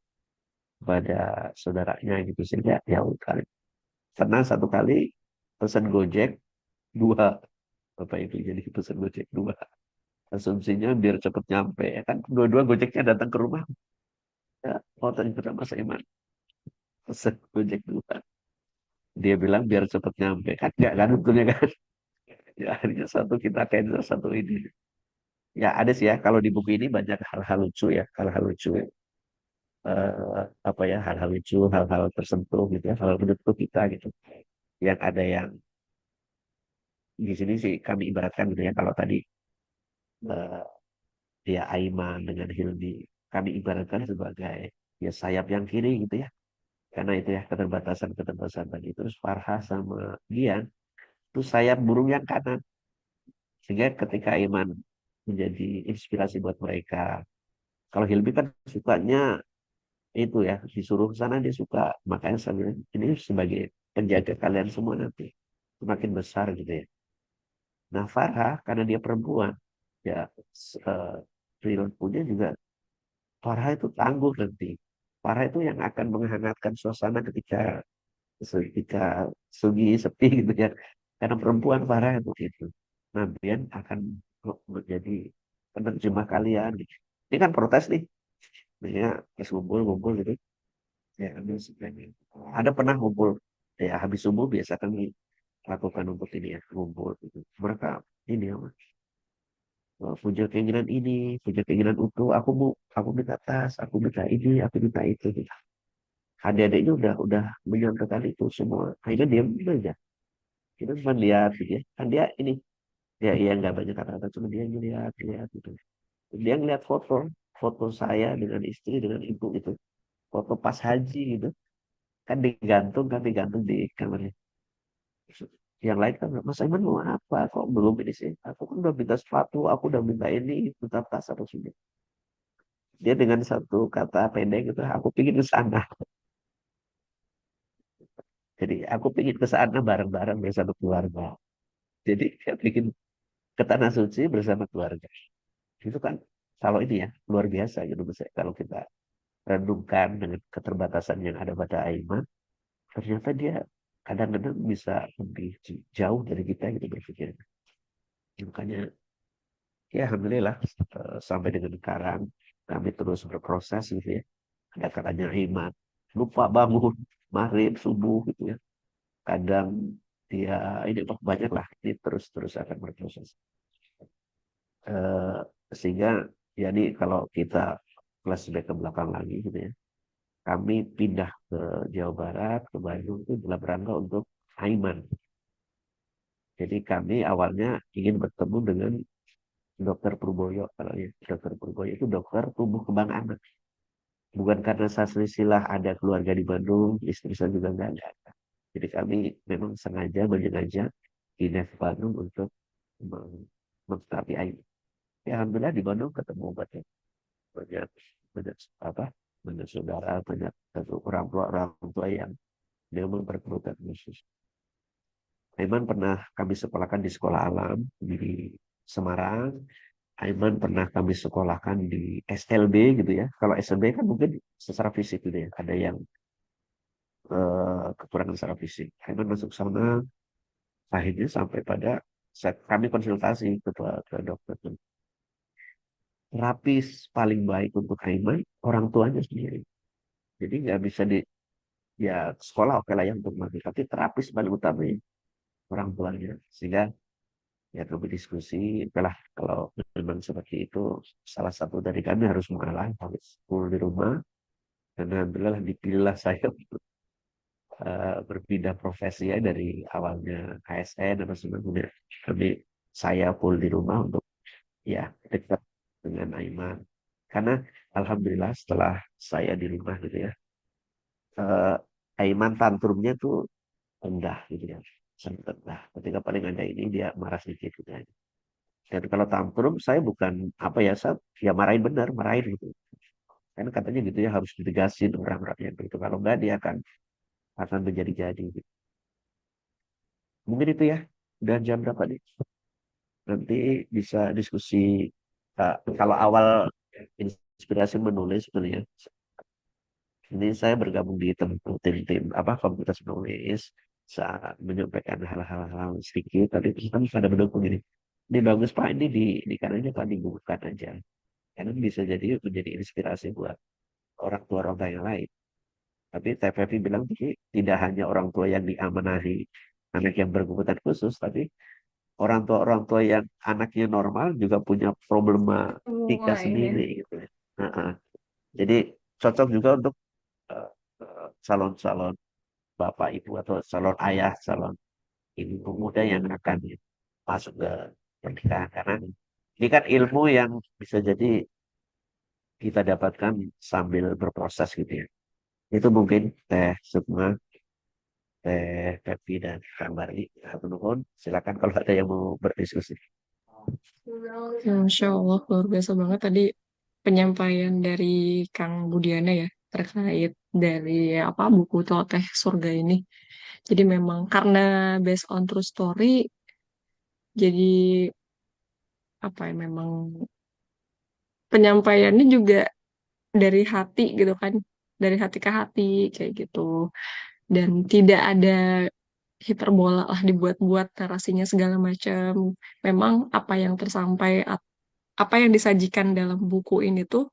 pada saudaranya gitu. Sehingga ya udah. Pernah satu kali pesan Gojek dua Bapak itu jadi pesan Gojek dua. Asumsinya biar cepet nyampe. Ya kan dua-dua Gojeknya datang ke rumah. Ya, oh ternyata Mas Iman pesan Gojek dua. Dia bilang biar cepet nyampe. Kan nggak kan untungnya kan. Ya akhirnya satu kita cancel satu ini. Ya ada sih ya, kalau di buku ini banyak hal-hal lucu ya, hal-hal lucu. Apa ya, hal-hal lucu, hal-hal tersentuh gitu ya, hal menyentuh kita gitu. Yang ada yang di sini sih kami ibaratkan gitu ya, kalau tadi eh, dia Aiman dengan Hilmi, kami ibaratkan sebagai ya sayap yang kiri gitu ya. Karena itu ya keterbatasan-keterbatasan tadi. Terus Farha sama Dian itu sayap burung yang kanan. Sehingga ketika Aiman menjadi inspirasi buat mereka. Kalau Hilmi kan sukanya itu ya, disuruh ke sana dia suka. Makanya saya bilang, ini sebagai penjaga kalian semua nanti. Semakin besar gitu ya. Nah Farha karena dia perempuan, ya perilakunya juga Farha itu tangguh nanti. Farha itu yang akan menghangatkan suasana ketika sunyi sepi gitu ya. Karena perempuan Farha itu. Nah, dia akan menjadi penerjemah kalian gitu. Ini kan protes nih. Dia pas ngumpul-ngumpul gitu. Ya, ambil sebenarnya. Ada pernah ngumpul. Ya, habis subuh biasa kami lakukan untuk ini ya, ngumpul gitu. Mereka ini ya, punya keinginan ini, punya keinginan itu. Aku minta tas, aku minta ini, aku minta itu. Gitu. Adik-adiknya udah menyampaikan itu semua. Akhirnya diam aja. Kita cuma lihat gitu ya. Kan dia ini, ya iya nggak banyak kata-kata, cuma dia ngeliat, lihat gitu. Dia ngeliat foto saya dengan istri, dengan ibu itu. Foto pas haji gitu. Kan digantung di kamarnya. Yang lain kan, Mas Aiman mau apa? Kok belum ini sih? Aku kan udah minta sepatu, aku udah minta ini, minta tas apa sih. Dia dengan satu kata pendek gitu, aku pingin ke sana. Jadi aku pingin ke sana bareng-bareng bersama keluarga. Jadi dia pingin ke Tanah Suci bersama keluarga. Itu kan kalau ini ya luar biasa gitu misalnya kalau kita renungkan dengan keterbatasan yang ada pada Aiman, ternyata dia kadang-kadang bisa lebih jauh dari kita gitu berpikirnya. Makanya ya alhamdulillah sampai dengan sekarang kami terus berproses gitu ya. Ada kalanya Aiman lupa bangun maghrib subuh gitu ya. Kadang dia ini banyak lah ini terus akan berproses. Eh, Sehingga jadi kalau kita flashback ke belakang lagi gitu ya, kami pindah ke Jawa Barat, ke Bandung itu dalam rangka untuk Aiman. Jadi kami awalnya ingin bertemu dengan Dokter Purboyo. Kalau ya, Dokter Purboyo itu dokter tumbuh kembang anak. Bukan karena saya silsilah ada keluarga di Bandung, istri saya juga nggak ada. Jadi kami memang sengaja menyengaja pindah ke Bandung untuk mengetahui Aiman. Ya, alhamdulillah di Bandung ketemu banyak banyak apa banyak saudara banyak orang tua yang memang berkebutuhan khusus. Aiman pernah kami sekolahkan di sekolah alam di Semarang. Aiman pernah kami sekolahkan di SLB gitu ya. Kalau SLB kan mungkin secara fisik gitu ya. Ada yang kekurangan secara fisik. Aiman masuk sana akhirnya sampai pada saat kami konsultasi ke dokter. Terapis paling baik untuk Aiman orang tuanya sendiri. Jadi nggak bisa ya sekolah oke lah ya untuk mati. Tapi terapis paling utama ya, orang tuanya. Sehingga ya kami diskusi, lah kalau memang seperti itu, salah satu dari kami harus mengalah, harus full di rumah. Dan alhamdulillah dipilihlah saya untuk berpindah profesi ya dari awalnya ASN atau sebagainya. Kami saya full di rumah untuk ya dekat dengan Aiman. Karena alhamdulillah setelah saya di rumah gitu ya, eh, Aiman tantrumnya tuh rendah gitu ya. Sangat rendah. Ketika paling ada ini dia marah sedikit gitu aja. Dan kalau tantrum saya bukan apa ya, saya ya marahin benar, marahin gitu. Kan katanya gitu ya harus ditegasin orang-orang yang begitu. Kalau enggak dia akan menjadi-jadi gitu. Mungkin itu ya. Udah jam berapa nih? Nanti bisa diskusi. Kalau awal inspirasi menulis sebenarnya ini saya bergabung di tim-tim apa komunitas menulis saat menyampaikan hal-hal sedikit tadi kan pada mendukung ini bagus Pak ini di kanannya Pak dibuka aja karena bisa jadi menjadi inspirasi buat orang tua yang lain. Tapi TPV bilang tidak hanya orang tua yang diamanahi anak yang berkebutuhan khusus, tapi orang tua yang anaknya normal juga punya problematika Semua ini. sendiri gitu ya. Nah, jadi cocok juga untuk calon-calon bapak ibu atau calon ayah, calon ibu muda yang akan masuk ke pernikahan karena ini kan ilmu yang bisa jadi kita dapatkan sambil berproses gitu ya. Itu mungkin Teh Sukma, Teh Pepi dan Kang Barli. Satu nuhun. Silakan kalau ada yang mau berdiskusi. Masya Allah, luar biasa banget tadi penyampaian dari Kang Budiana ya terkait dari apa buku Toteh Surga ini. Jadi memang karena based on true story, jadi apa ya memang penyampaiannya juga dari hati gitu kan, dari hati ke hati kayak gitu. Dan tidak ada hiperbola lah dibuat-buat narasinya segala macam. Memang apa yang tersampai, apa yang disajikan dalam buku ini tuh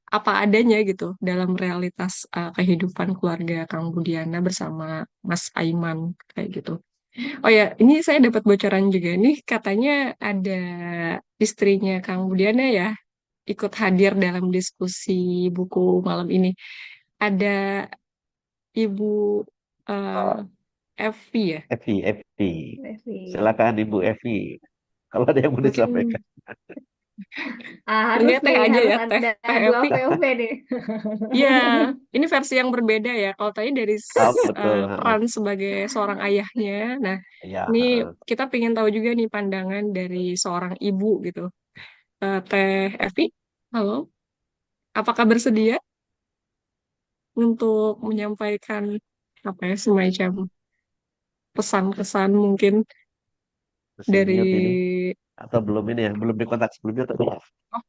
apa adanya gitu dalam realitas kehidupan keluarga Kang Budiana bersama Mas Aiman kayak gitu. Oh ya, ini saya dapat bocoran juga nih katanya ada istrinya Kang Budiana ya ikut hadir dalam diskusi buku malam ini. Ada Ibu eh, Evi ya. Evi. Devi. Silakan Ibu Evi. Kalau ada yang mau Mungkin disampaikan. Harus ini teh nih, aja harus ya ada teh dua Evi. POV nih. Iya, ini versi yang berbeda ya. Kalau tadi dari Oh, betul. peran sebagai seorang ayahnya, nah Ya, ini kita pengen tahu juga nih pandangan dari seorang ibu gitu. Teh Evi, halo, apakah bersedia untuk menyampaikan apa ya semacam pesan-pesan mungkin masih dari mute ini. Atau belum ini ya? Belum dikontak sebelumnya atau belum? oh,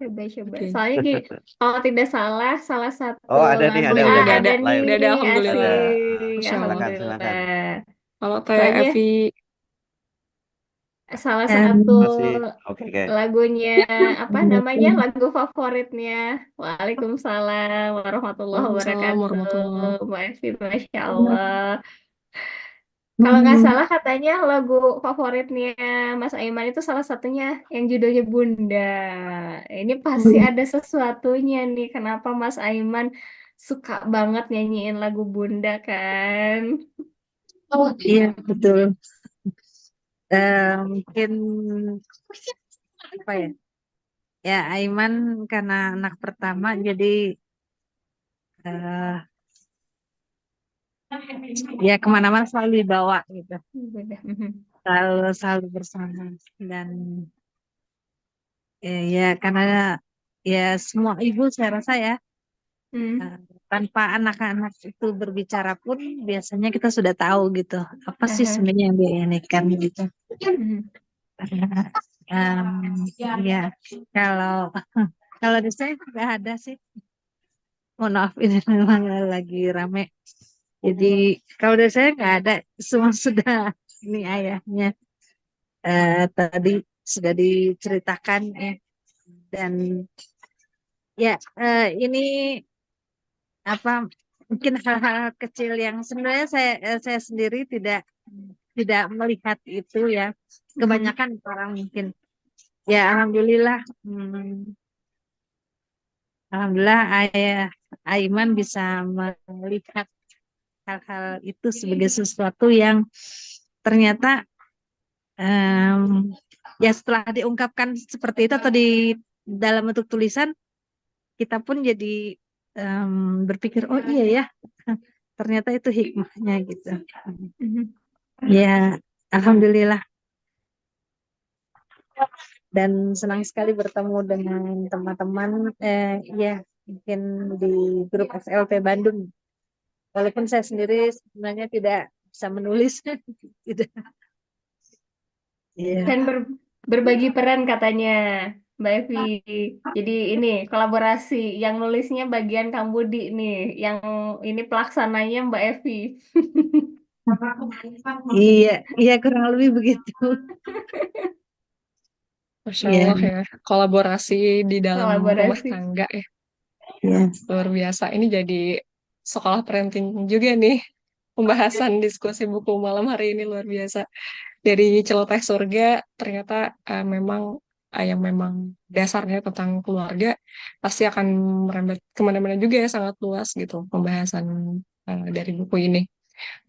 Coba-coba. oke. Soalnya gini, kalau tidak salah, salah satu Oh, ada nih, Oh lagu ya udah ada masuk nih, live. udah ada alhamdulillah. Udah. asik, Masya Allah. Silakan, alhamdulillah. silakan. Kalau Teh Soalnya Evi, salah satu Em, Masih oke, oke. lagunya apa namanya lagu favoritnya. Waalaikumsalam warahmatullahi Waalaikumsalam warahmatullahi. wabarakatuh. Mbak Evi, Masya Allah. Kalau nggak salah katanya lagu favoritnya Mas Aiman itu salah satunya yang judulnya Bunda. Ini pasti ada sesuatunya nih. Kenapa Mas Aiman suka banget nyanyiin lagu Bunda kan? Oh iya betul. Mungkin apa ya? Ya Aiman karena anak pertama jadi eh, ya kemana-mana selalu dibawa gitu, Bunda. Mhm. selalu bersama dan ya karena ya semua ibu saya rasa ya Hmm. eh, tanpa anak-anak itu berbicara pun biasanya kita sudah tahu gitu apa sih Aha. sebenarnya yang dia inginkan gitu. Mhm. Ya kalau kalau di saya nggak ada sih. Mohon maaf ini memang lagi rame. Jadi kalau dari saya nggak ada, semua sudah ini ayahnya tadi sudah diceritakan ya. Dan ya ini apa mungkin hal-hal kecil yang sebenarnya saya sendiri tidak melihat itu ya. Mhm. Kebanyakan orang mungkin ya alhamdulillah ayah Aiman bisa melihat hal-hal itu sebagai sesuatu yang ternyata em, ya setelah diungkapkan seperti itu atau di dalam bentuk tulisan kita pun jadi berpikir oh iya ya ternyata itu hikmahnya gitu Mhm. ya alhamdulillah dan senang sekali bertemu dengan teman-teman ya mungkin di grup FLP Bandung walaupun saya sendiri sebenarnya tidak bisa menulis tidak Dan ya berbagi peran katanya Mbak Evi. Jadi ini kolaborasi yang nulisnya bagian Kang Budi nih, yang ini pelaksananya Mbak Evi. iya iya kurang lebih begitu Masya ya Allah ya, kolaborasi di dalam rumah Kolaborasi. tangga ya, ya luar biasa. Ini jadi sekolah parenting juga nih, pembahasan diskusi buku malam hari ini luar biasa. dari celoteh surga ternyata memang yang memang dasarnya tentang keluarga pasti akan merembet kemana-mana juga ya, sangat luas gitu pembahasan dari buku ini.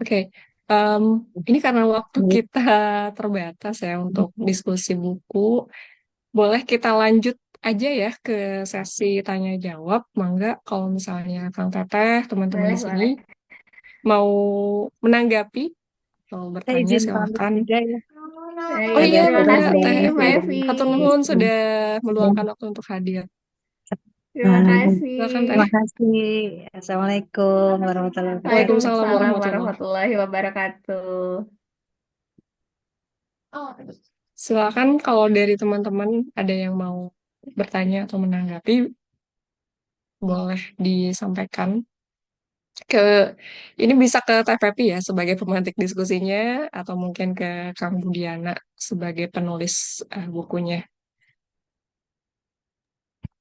Oke, em, ini karena waktu kita terbatas ya untuk diskusi buku, boleh kita lanjut aja ya ke sesi tanya jawab. Mangga kalau misalnya Kang Teteh, teman-teman Boleh, di sini boleh. mau menanggapi atau Saya bertanya izin pamit silahkan. juga ya. Oh Iya, iya, Ada terima mangga tugas kasih Teh dari Evi. Mbak dari Evi. Hatur nuhun sudah meluangkan waktu untuk hadir. Terima Silakan kasih. Teh. Terima kasih. Assalamualaikum warahmatullahi wabarakatuh. Waalaikumsalam Waalaikumsalam warahmatullahi. warahmatullahi wabarakatuh. Silakan kalau dari teman-teman ada yang mau bertanya atau menanggapi, boleh disampaikan ke ini bisa ke TVP ya sebagai pemantik diskusinya atau mungkin ke Kang Budiana sebagai penulis bukunya.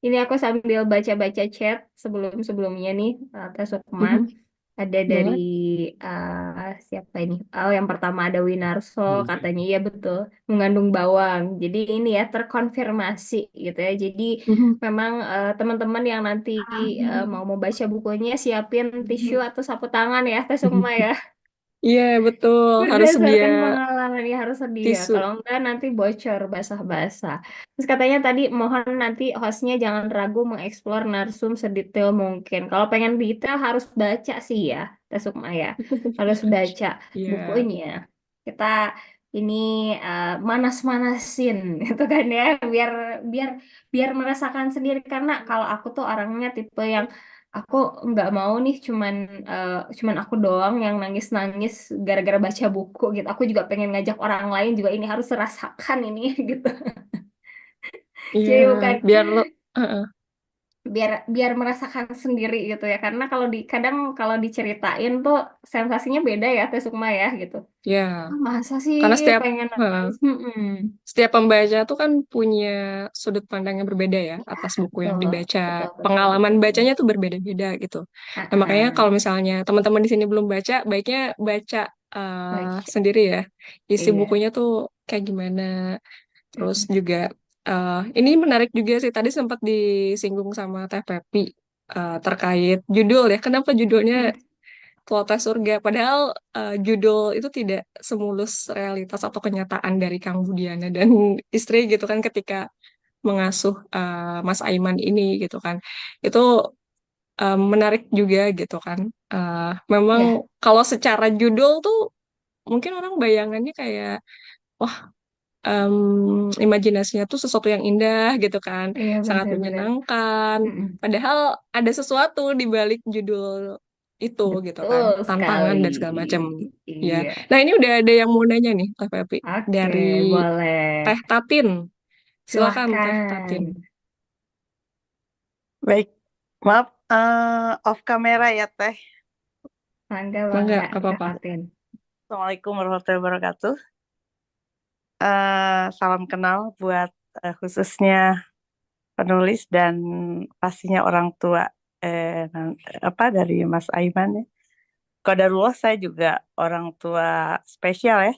Ini aku sambil baca-baca chat sebelum-sebelumnya nih, Teh Sukma. Mhm. Ada dari Boleh? siapa ini? Oh, yang pertama ada Winarso, katanya iya betul, mengandung bawang. Jadi ini ya terkonfirmasi gitu ya. Jadi Mhm. memang teman-teman yang nanti mau membaca bukunya siapin tisu atau sapu tangan ya, Teh Sukma ya. Iya, betul. Harus sedia Berdasarkan pengalaman ya harus sedia. tisu. Kalau enggak nanti bocor basah-basah. Terus katanya tadi mohon nanti hostnya jangan ragu mengeksplor narsum sedetail mungkin. Kalau pengen detail harus baca sih ya, Teh Sukma ya. Harus baca Iya, bukunya. Kita ini manas-manasin gitu kan ya, biar biar biar merasakan sendiri. Karena kalau aku tuh orangnya tipe yang aku nggak mau nih cuman aku doang yang nangis-nangis gara-gara baca buku gitu. Aku juga pengen ngajak orang lain juga ini harus rasakan ini gitu. iya. Jadi bukan Biar, heeh, biar biar merasakan sendiri gitu ya. Karena kadang kalau diceritain tuh sensasinya beda ya, Teh Sukma ya gitu. ya. Ah, masa sih Karena pengen heeh, nangis? Mm-mm. setiap pembaca tuh kan punya sudut pandang yang berbeda ya atas buku yang Betul, dibaca. betul, betul, Pengalaman betul. bacanya tuh berbeda-beda gitu. Ah, Nah, makanya kalau ah. misalnya teman-teman di sini belum baca, baiknya baca Baca. sendiri ya. Isi Iya. bukunya tuh kayak gimana. Terus Mm-mm. juga ini menarik juga sih. Tadi sempat disinggung sama Teh Pepi terkait judul ya. Kenapa judulnya Mm-mm. Kuota Surga? Padahal judul itu tidak semulus realitas atau kenyataan dari Kang Budiana dan istri gitu kan ketika mengasuh Mas Aiman ini gitu kan. Itu menarik juga gitu kan. Memang Ya, kalau secara judul tuh mungkin orang bayangannya kayak wah, imajinasinya tuh sesuatu yang indah gitu kan, iya sangat benar-benar. menyenangkan. Padahal ada sesuatu di balik judul itu gitu kan, Betul tantangan sekali. dan segala macam. Ya, Iya. nah ini udah ada yang mau nanya nih, Teh Pepi Oke, dari boleh. Teh Tatin. Silakan Teh Silahkan. Tatin. Baik, maaf, off kamera ya Teh. Bangga, Mangga, bangga, gak apa-apa. dapatin. Assalamualaikum warahmatullahi wabarakatuh. Salam kenal buat khususnya penulis dan pastinya orang tua dari Mas Aiman ya. Qadarullah saya juga orang tua spesial ya.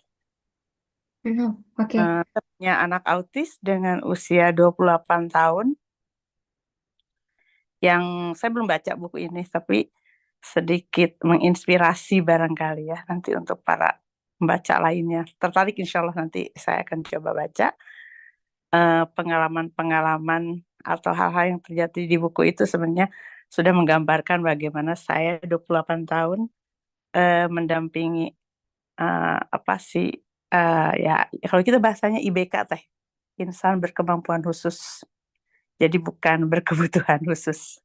Oke. Saya punya anak autis dengan usia 28 tahun yang saya belum baca buku ini tapi sedikit menginspirasi barangkali ya nanti untuk para pembaca lainnya. Tertarik insya Allah nanti saya akan coba baca pengalaman-pengalaman atau hal-hal yang terjadi di buku itu sebenarnya sudah menggambarkan bagaimana saya 28 tahun mendampingi apa sih ya kalau kita bahasanya IBK Teh, insan berkemampuan khusus. Jadi bukan berkebutuhan khusus.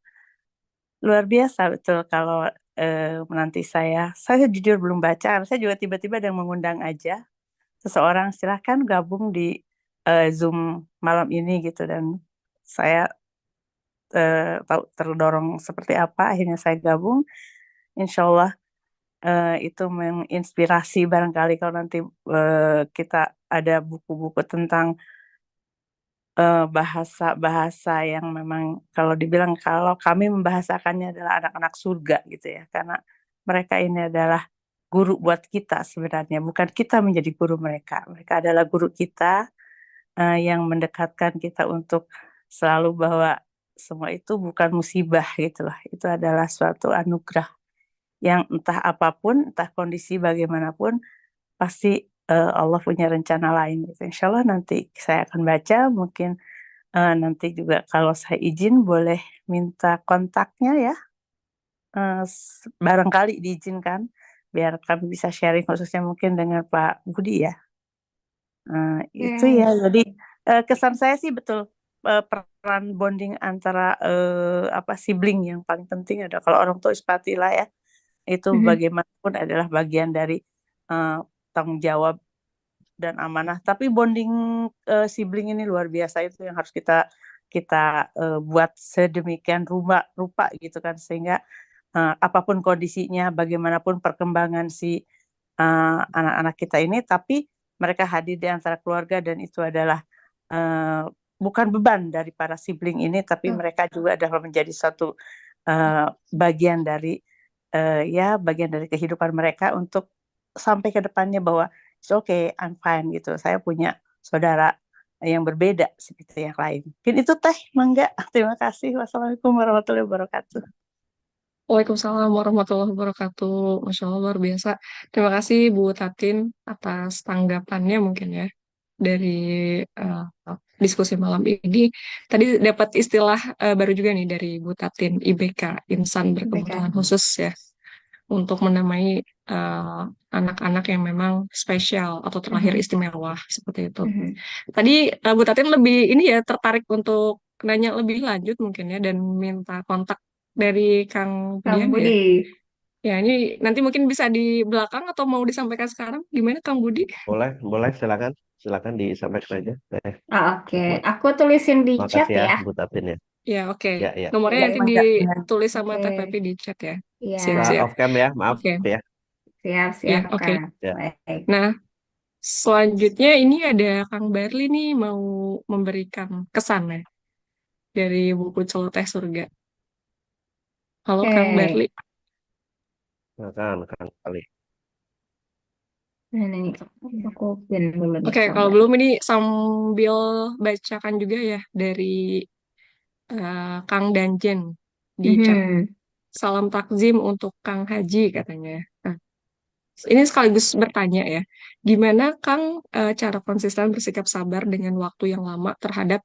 Luar biasa betul kalau nanti saya jujur belum baca, saya juga tiba-tiba ada yang mengundang aja seseorang silahkan gabung di Zoom malam ini gitu dan saya tahu terdorong seperti apa akhirnya saya gabung. Insya Allah itu menginspirasi barangkali kalau nanti kita ada buku-buku tentang bahasa-bahasa yang memang kalau dibilang kalau kami membahasakannya adalah anak-anak surga gitu ya karena mereka ini adalah guru buat kita sebenarnya, bukan kita menjadi guru mereka. Mereka adalah guru kita yang mendekatkan kita untuk selalu bahwa semua itu bukan musibah gitu lah. Itu adalah suatu anugerah yang entah apapun, entah kondisi bagaimanapun, pasti Allah punya rencana lain gitu. Insya Allah nanti saya akan baca, mungkin nanti juga kalau saya izin boleh minta kontaknya ya. Barangkali diizinkan biar kami bisa sharing khususnya mungkin dengan Pak Budi ya. Itu ya. Jadi kesan saya sih betul peran bonding antara sibling yang paling penting ada. Kalau orang tua ispatilah ya, itu bagaimanapun adalah bagian dari tanggung jawab dan amanah. Tapi bonding sibling ini luar biasa, itu yang harus kita buat sedemikian rupa gitu kan, sehingga apapun kondisinya, bagaimanapun perkembangan si anak-anak kita ini, tapi mereka hadir di antara keluarga dan itu adalah bukan beban dari para sibling ini, tapi mereka juga adalah menjadi satu bagian dari bagian dari kehidupan mereka untuk sampai ke depannya bahwa it's okay, I'm fine gitu. Saya punya saudara yang berbeda seperti yang lain. Mungkin itu Teh, Mangga. Terima kasih. Wassalamualaikum warahmatullahi wabarakatuh. Waalaikumsalam warahmatullahi wabarakatuh. Masya Allah, luar biasa. Terima kasih Bu Tatin atas tanggapannya mungkin ya dari eh, diskusi malam ini. Tadi dapat istilah baru juga nih dari Bu Tatin, IBK, Insan Berkebutuhan Khusus ya, untuk menamai anak-anak yang memang spesial atau terlahir istimewa seperti itu. Tadi Bu Tatin lebih ini ya tertarik untuk nanya lebih lanjut mungkin ya dan minta kontak dari Kang Budian ya. Budi. Ya, ini nanti mungkin bisa di belakang atau mau disampaikan sekarang. Gimana Kang Budi? Boleh, silakan disampaikan aja. Oke. Aku tulisin di chat Makasih ya, ya. Bu Tatin ya. Ya, oke. Ya. Nomornya Iya, nanti Mangga. ditulis sama Oke. Teh Pepi di chat ya. Iya. Siap-siap. Off cam ya, maaf Oke. ya. Siap, Ya, Kak. oke. Ya. Baik. Nah, selanjutnya ini ada Kang Barli nih mau memberikan kesan ya dari buku Celoteh Surga. Halo Kang Oke. Barli. Kang kali. Nah, ini aku pin dulu nih. Oke, kalau sabar. belum ini sambil bacakan juga ya dari Kang Danjen di chat. Salam takzim untuk Kang Haji katanya. Nah, ini sekaligus bertanya ya, gimana Kang cara konsisten bersikap sabar dengan waktu yang lama terhadap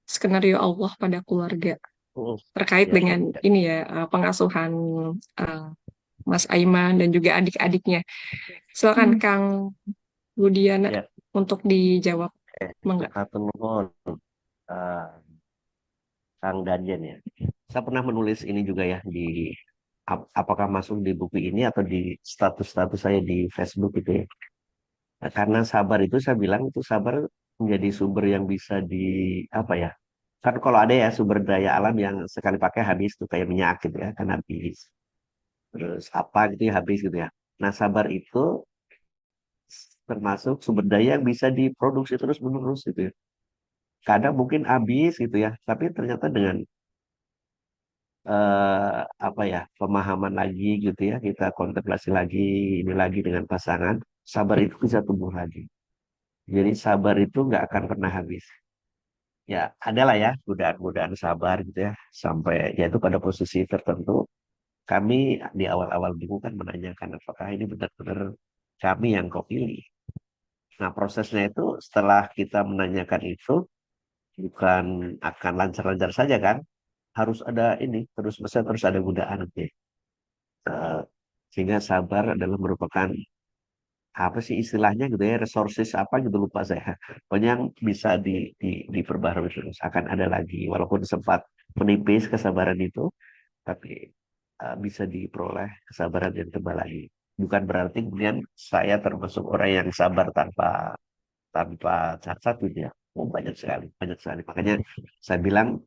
skenario Allah pada keluarga terkait Ya. dengan ini ya pengasuhan Mas Aiman dan juga adik-adiknya. Silakan Kang Budiana Ya. untuk dijawab. Mangga. Hatur nuhun, Kang Danjen ya. Saya pernah menulis ini juga ya di apakah masuk di buku ini atau di status-status saya di Facebook gitu ya. Nah, karena sabar itu saya bilang itu sabar menjadi sumber yang bisa apa ya? Kan kalau ada ya sumber daya alam yang sekali pakai habis tuh kayak minyak gitu ya, kan habis. Terus apa gitu ya habis gitu ya. Nah, sabar itu termasuk sumber daya yang bisa diproduksi terus-menerus gitu ya. Kadang mungkin habis gitu ya, tapi ternyata dengan apa ya pemahaman lagi gitu ya, kita kontemplasi lagi ini lagi dengan pasangan, sabar itu bisa tumbuh lagi. Jadi sabar itu nggak akan pernah habis. Ya adalah ya godaan-godaan sabar gitu ya, sampai yaitu pada posisi tertentu kami di awal-awal buku kan menanyakan apakah ini benar-benar kami yang kau pilih. Nah prosesnya itu setelah kita menanyakan itu bukan akan lancar-lancar saja kan, harus ada ini terus ada godaan gitu ya. Sehingga sabar adalah merupakan apa sih istilahnya gitu ya, resources apa gitu lupa saya. Pokoknya yang bisa diperbarui terus akan ada lagi walaupun sempat menipis kesabaran itu, tapi bisa diperoleh kesabaran yang tebal lagi. Bukan berarti kemudian saya termasuk orang yang sabar tanpa cacat gitu ya. Oh, banyak sekali, banyak sekali. Makanya saya bilang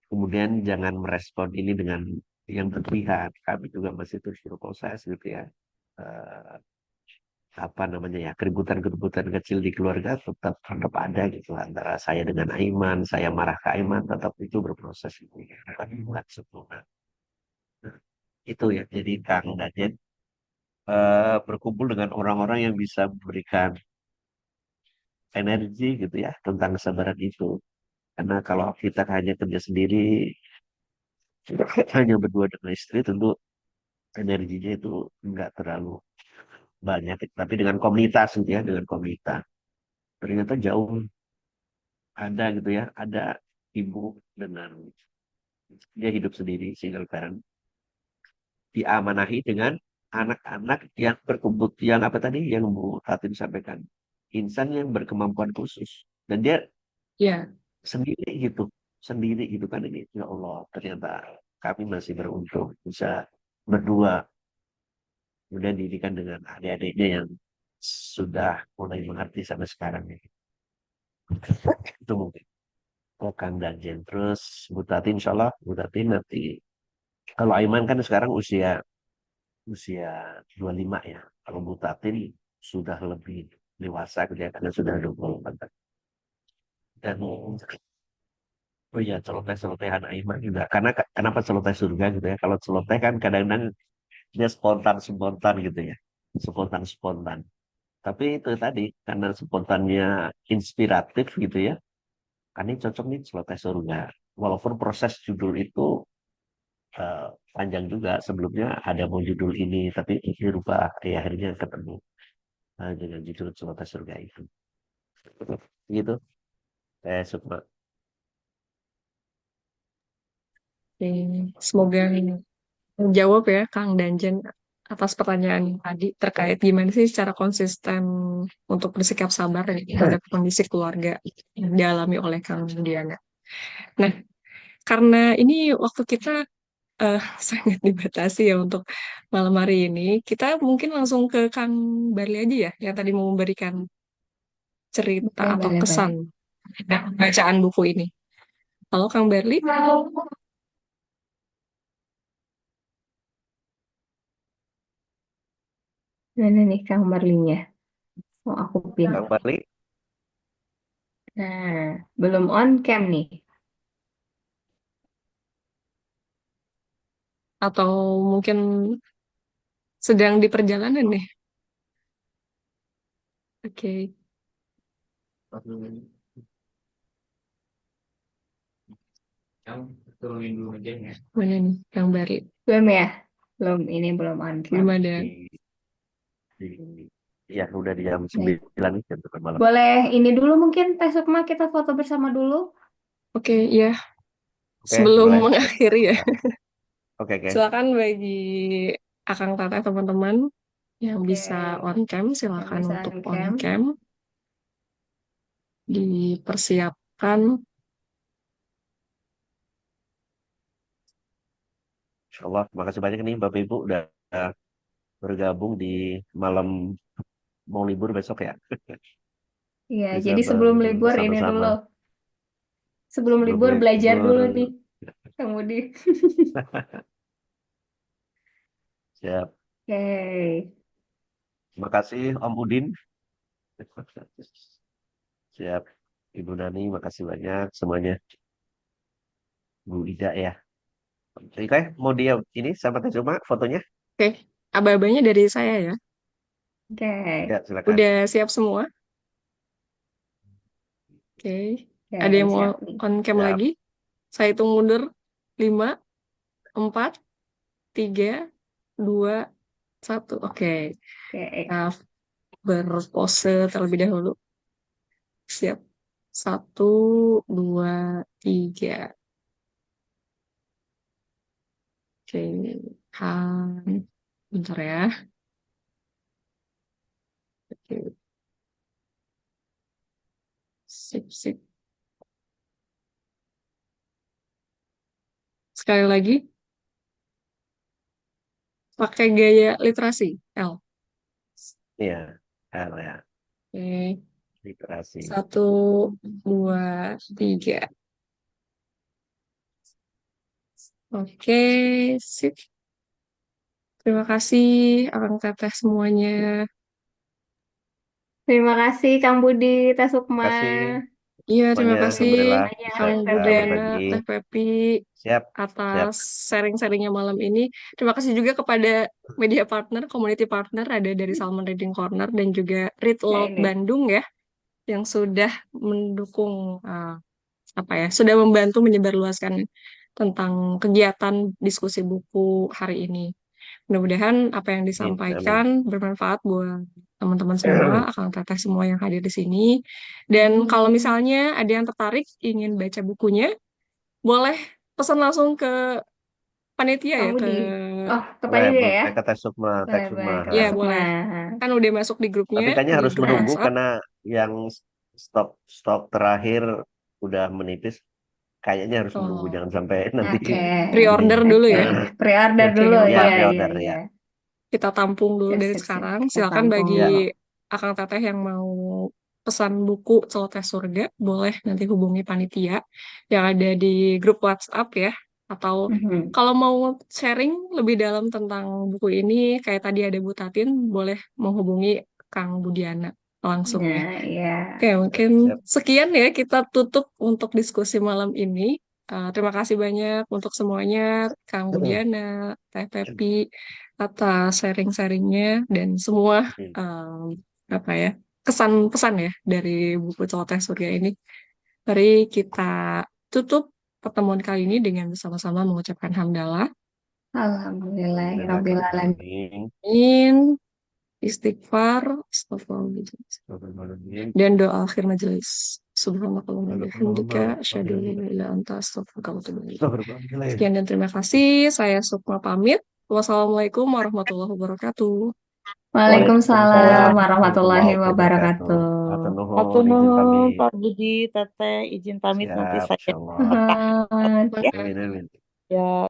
kemudian jangan merespon ini dengan yang berlebihan. Kami juga masih terus berproses gitu ya. Eh, apa namanya ya, keributan-keributan kecil di keluarga tetap ada gitu antara saya dengan Aiman, saya marah ke Aiman, tetap itu berproses gitu ya. Bukan sempurna. Nah, itu ya. Jadi Kang Dajen, berkumpul dengan orang-orang yang bisa memberikan energi gitu ya tentang kesabaran itu. Karena kalau kita hanya kerja sendiri, hanya berdua dengan istri, tentu energinya itu nggak terlalu banyak. Tapi dengan komunitas gitu ya, dengan komunitas. Ternyata jauh ada gitu ya, ada ibu dengan dia hidup sendiri, single parent, diamanahi dengan anak-anak yang berkumpul, yang apa tadi, yang Bu Tatin sampaikan, insan yang berkemampuan khusus. Dan dia Ya, sendiri gitu, sendiri gitu kan ini. Ya Allah, ternyata kami masih beruntung bisa berdua. Kemudian didikan dengan adik-adiknya yang sudah mulai mengerti sampai sekarang ya. Itu mungkin. Oh, Kang Danjen. Terus Bu Tati, insya Allah Bu Tati nanti. Kalau Aiman kan sekarang usia usia 25 ya. Kalau Bu Tatin sudah lebih dewasa gitu ya, karena sudah 24. Dan oh iya, celoteh-celotehan Aiman juga. Karena kenapa celoteh surga gitu ya? Kalau celoteh kan kadang-kadang dia spontan-spontan gitu ya. Spontan-spontan. Tapi itu tadi, karena spontannya inspiratif gitu ya. Kan ini cocok nih celoteh surga. Walaupun proses judul itu eh, panjang juga. Sebelumnya ada mau judul ini, tapi dirubah. Ya, akhirnya ketemu dengan judul celoteh surga itu. Gitu. Sukma. oke. Semoga menjawab ya Kang Danjen atas pertanyaan tadi terkait gimana sih secara konsisten untuk bersikap sabar ya terhadap kondisi keluarga yang dialami oleh Kang Diana. Nah, karena ini waktu kita eh, sangat dibatasi ya untuk malam hari ini, kita mungkin langsung ke Kang Barli aja ya, yang tadi mau memberikan cerita Boleh, atau boleh, boleh. kesan bacaan buku ini. Halo Kang Barli? Mana nih Kang Marlinya? Mau aku pin. Kang Barli, Nah, belum on cam nih. Atau mungkin sedang di perjalanan nih? Oke, mana nih Kang Barli? Belum ya? Belum, ini belum on cam. Belum ada. di, ya udah di jam Baik. 9 nih, jam 8 malam. Boleh ini dulu mungkin Teh Sukma kita foto bersama dulu. Oke, ya. Oke, Sebelum boleh. mengakhiri ya, Oke, oke. silakan bagi Akang Tateh teman-teman yang bisa Oke. on cam, Yang silakan bisa untuk on on cam. cam. Dipersiapkan. Insya Allah, makasih banyak nih Bapak Ibu udah bergabung di malam mau libur besok ya. Iya, Bisa jadi sebelum libur ini bersama-sama dulu. Sebelum sebelum libur belajar libur. dulu nih, Kang Budi. Siap. Oke. Terima kasih Om Udin. Siap. Ibu Nani, makasih banyak semuanya. Bu Ida ya. Oke, mau dia ini sama Teh Cuma fotonya? Oke, aba-abanya dari saya ya. Oke. Ya, silakan. Udah siap semua? Oke, ada Oke, yang mau siap nih. on cam Siap. lagi? Saya hitung mundur. 5, 4, 3, 2, 1. Oke, Oke. kita berpose terlebih dahulu. Siap. 1, 2, 3. Oke, bentar ya. Oke, sip, sip. Sekali lagi, pakai gaya literasi, L. Iya. Ya. Oke, Literasi. 1, 2, 3. Oke, sip. Terima kasih, Akang Teteh semuanya. Terima kasih Kang Budi, Teh Terima Sukma. kasih. Iya, terima semuanya. kasih Alhamdulillah Banyak, bisa Kang kita Febri. Budiana, berbagi. Teh Pepi Siap, siap. atas sharing-sharingnya malam ini. Terima kasih juga kepada media partner, community partner, ada dari Salmon Reading Corner dan juga Read Ya Loud ini. Bandung ya, yang sudah mendukung apa ya, sudah membantu menyebarluaskan tentang kegiatan diskusi buku hari ini. Mudah-mudahan apa yang Amin, disampaikan amin. bermanfaat buat teman-teman semua, akang teteh semua yang hadir di sini. Dan kalau misalnya ada yang tertarik ingin baca bukunya, boleh pesan langsung ke panitia ya, Kang ke Budi. Oh, ke Boleh, panitia ya? boleh kata Sukma, Boleh, teks Sukma. boleh. Kata ya Ha. Sukma. boleh. Kan udah masuk di grupnya, Tapi kayaknya di harus grup menunggu WhatsApp. karena yang stok terakhir udah menipis. Kayaknya harus menunggu, Oh, jangan sampai nanti Oke. pre-order ini. dulu Oke. ya. Pre-order Oke, dulu. Ya, Iya, boleh. iya, pre-order iya. ya. Kita tampung dulu Sip, dari sip, sip. sekarang. Kita Silakan tampung bagi dulu. akang teteh yang mau pesan buku Celoteh Surga, boleh nanti hubungi panitia yang ada di grup WhatsApp ya. Atau Mhm. kalau mau sharing lebih dalam tentang buku ini, kayak tadi ada Bu Tatin, boleh menghubungi Kang Budiana langsung ya. Nah, iya. Oke, mungkin Siap. sekian ya kita tutup untuk diskusi malam ini. Terima kasih banyak untuk semuanya, Kang Budiana, Teh Pepi, atas sharing-sharingnya dan semua apa ya kesan pesan ya dari buku Celoteh Surga ini. Mari kita tutup pertemuan kali ini dengan bersama-sama mengucapkan hamdalah, Alhamdulillahirabbil alamin. amin, istighfar, astagfirullahaladzim, dan doa akhir majelis. Subhanakallahumma wa bihamdika asyhadu an la ilaha illa anta astaghfiruka wa atubu ilaik. Sekian dan terima kasih. Saya Sukma pamit. Wassalamualaikum warahmatullahi wabarakatuh. Waalaikumsalam warahmatullahi warahmatullahi wabarakatuh. wabarakatuh. Hatur Hatur nuhun, izin nuhun, pamit. Pak Budi, Teteh, izin pamit nanti Siap, saya insyaallah. kontak ya. Amin, amin. Ya.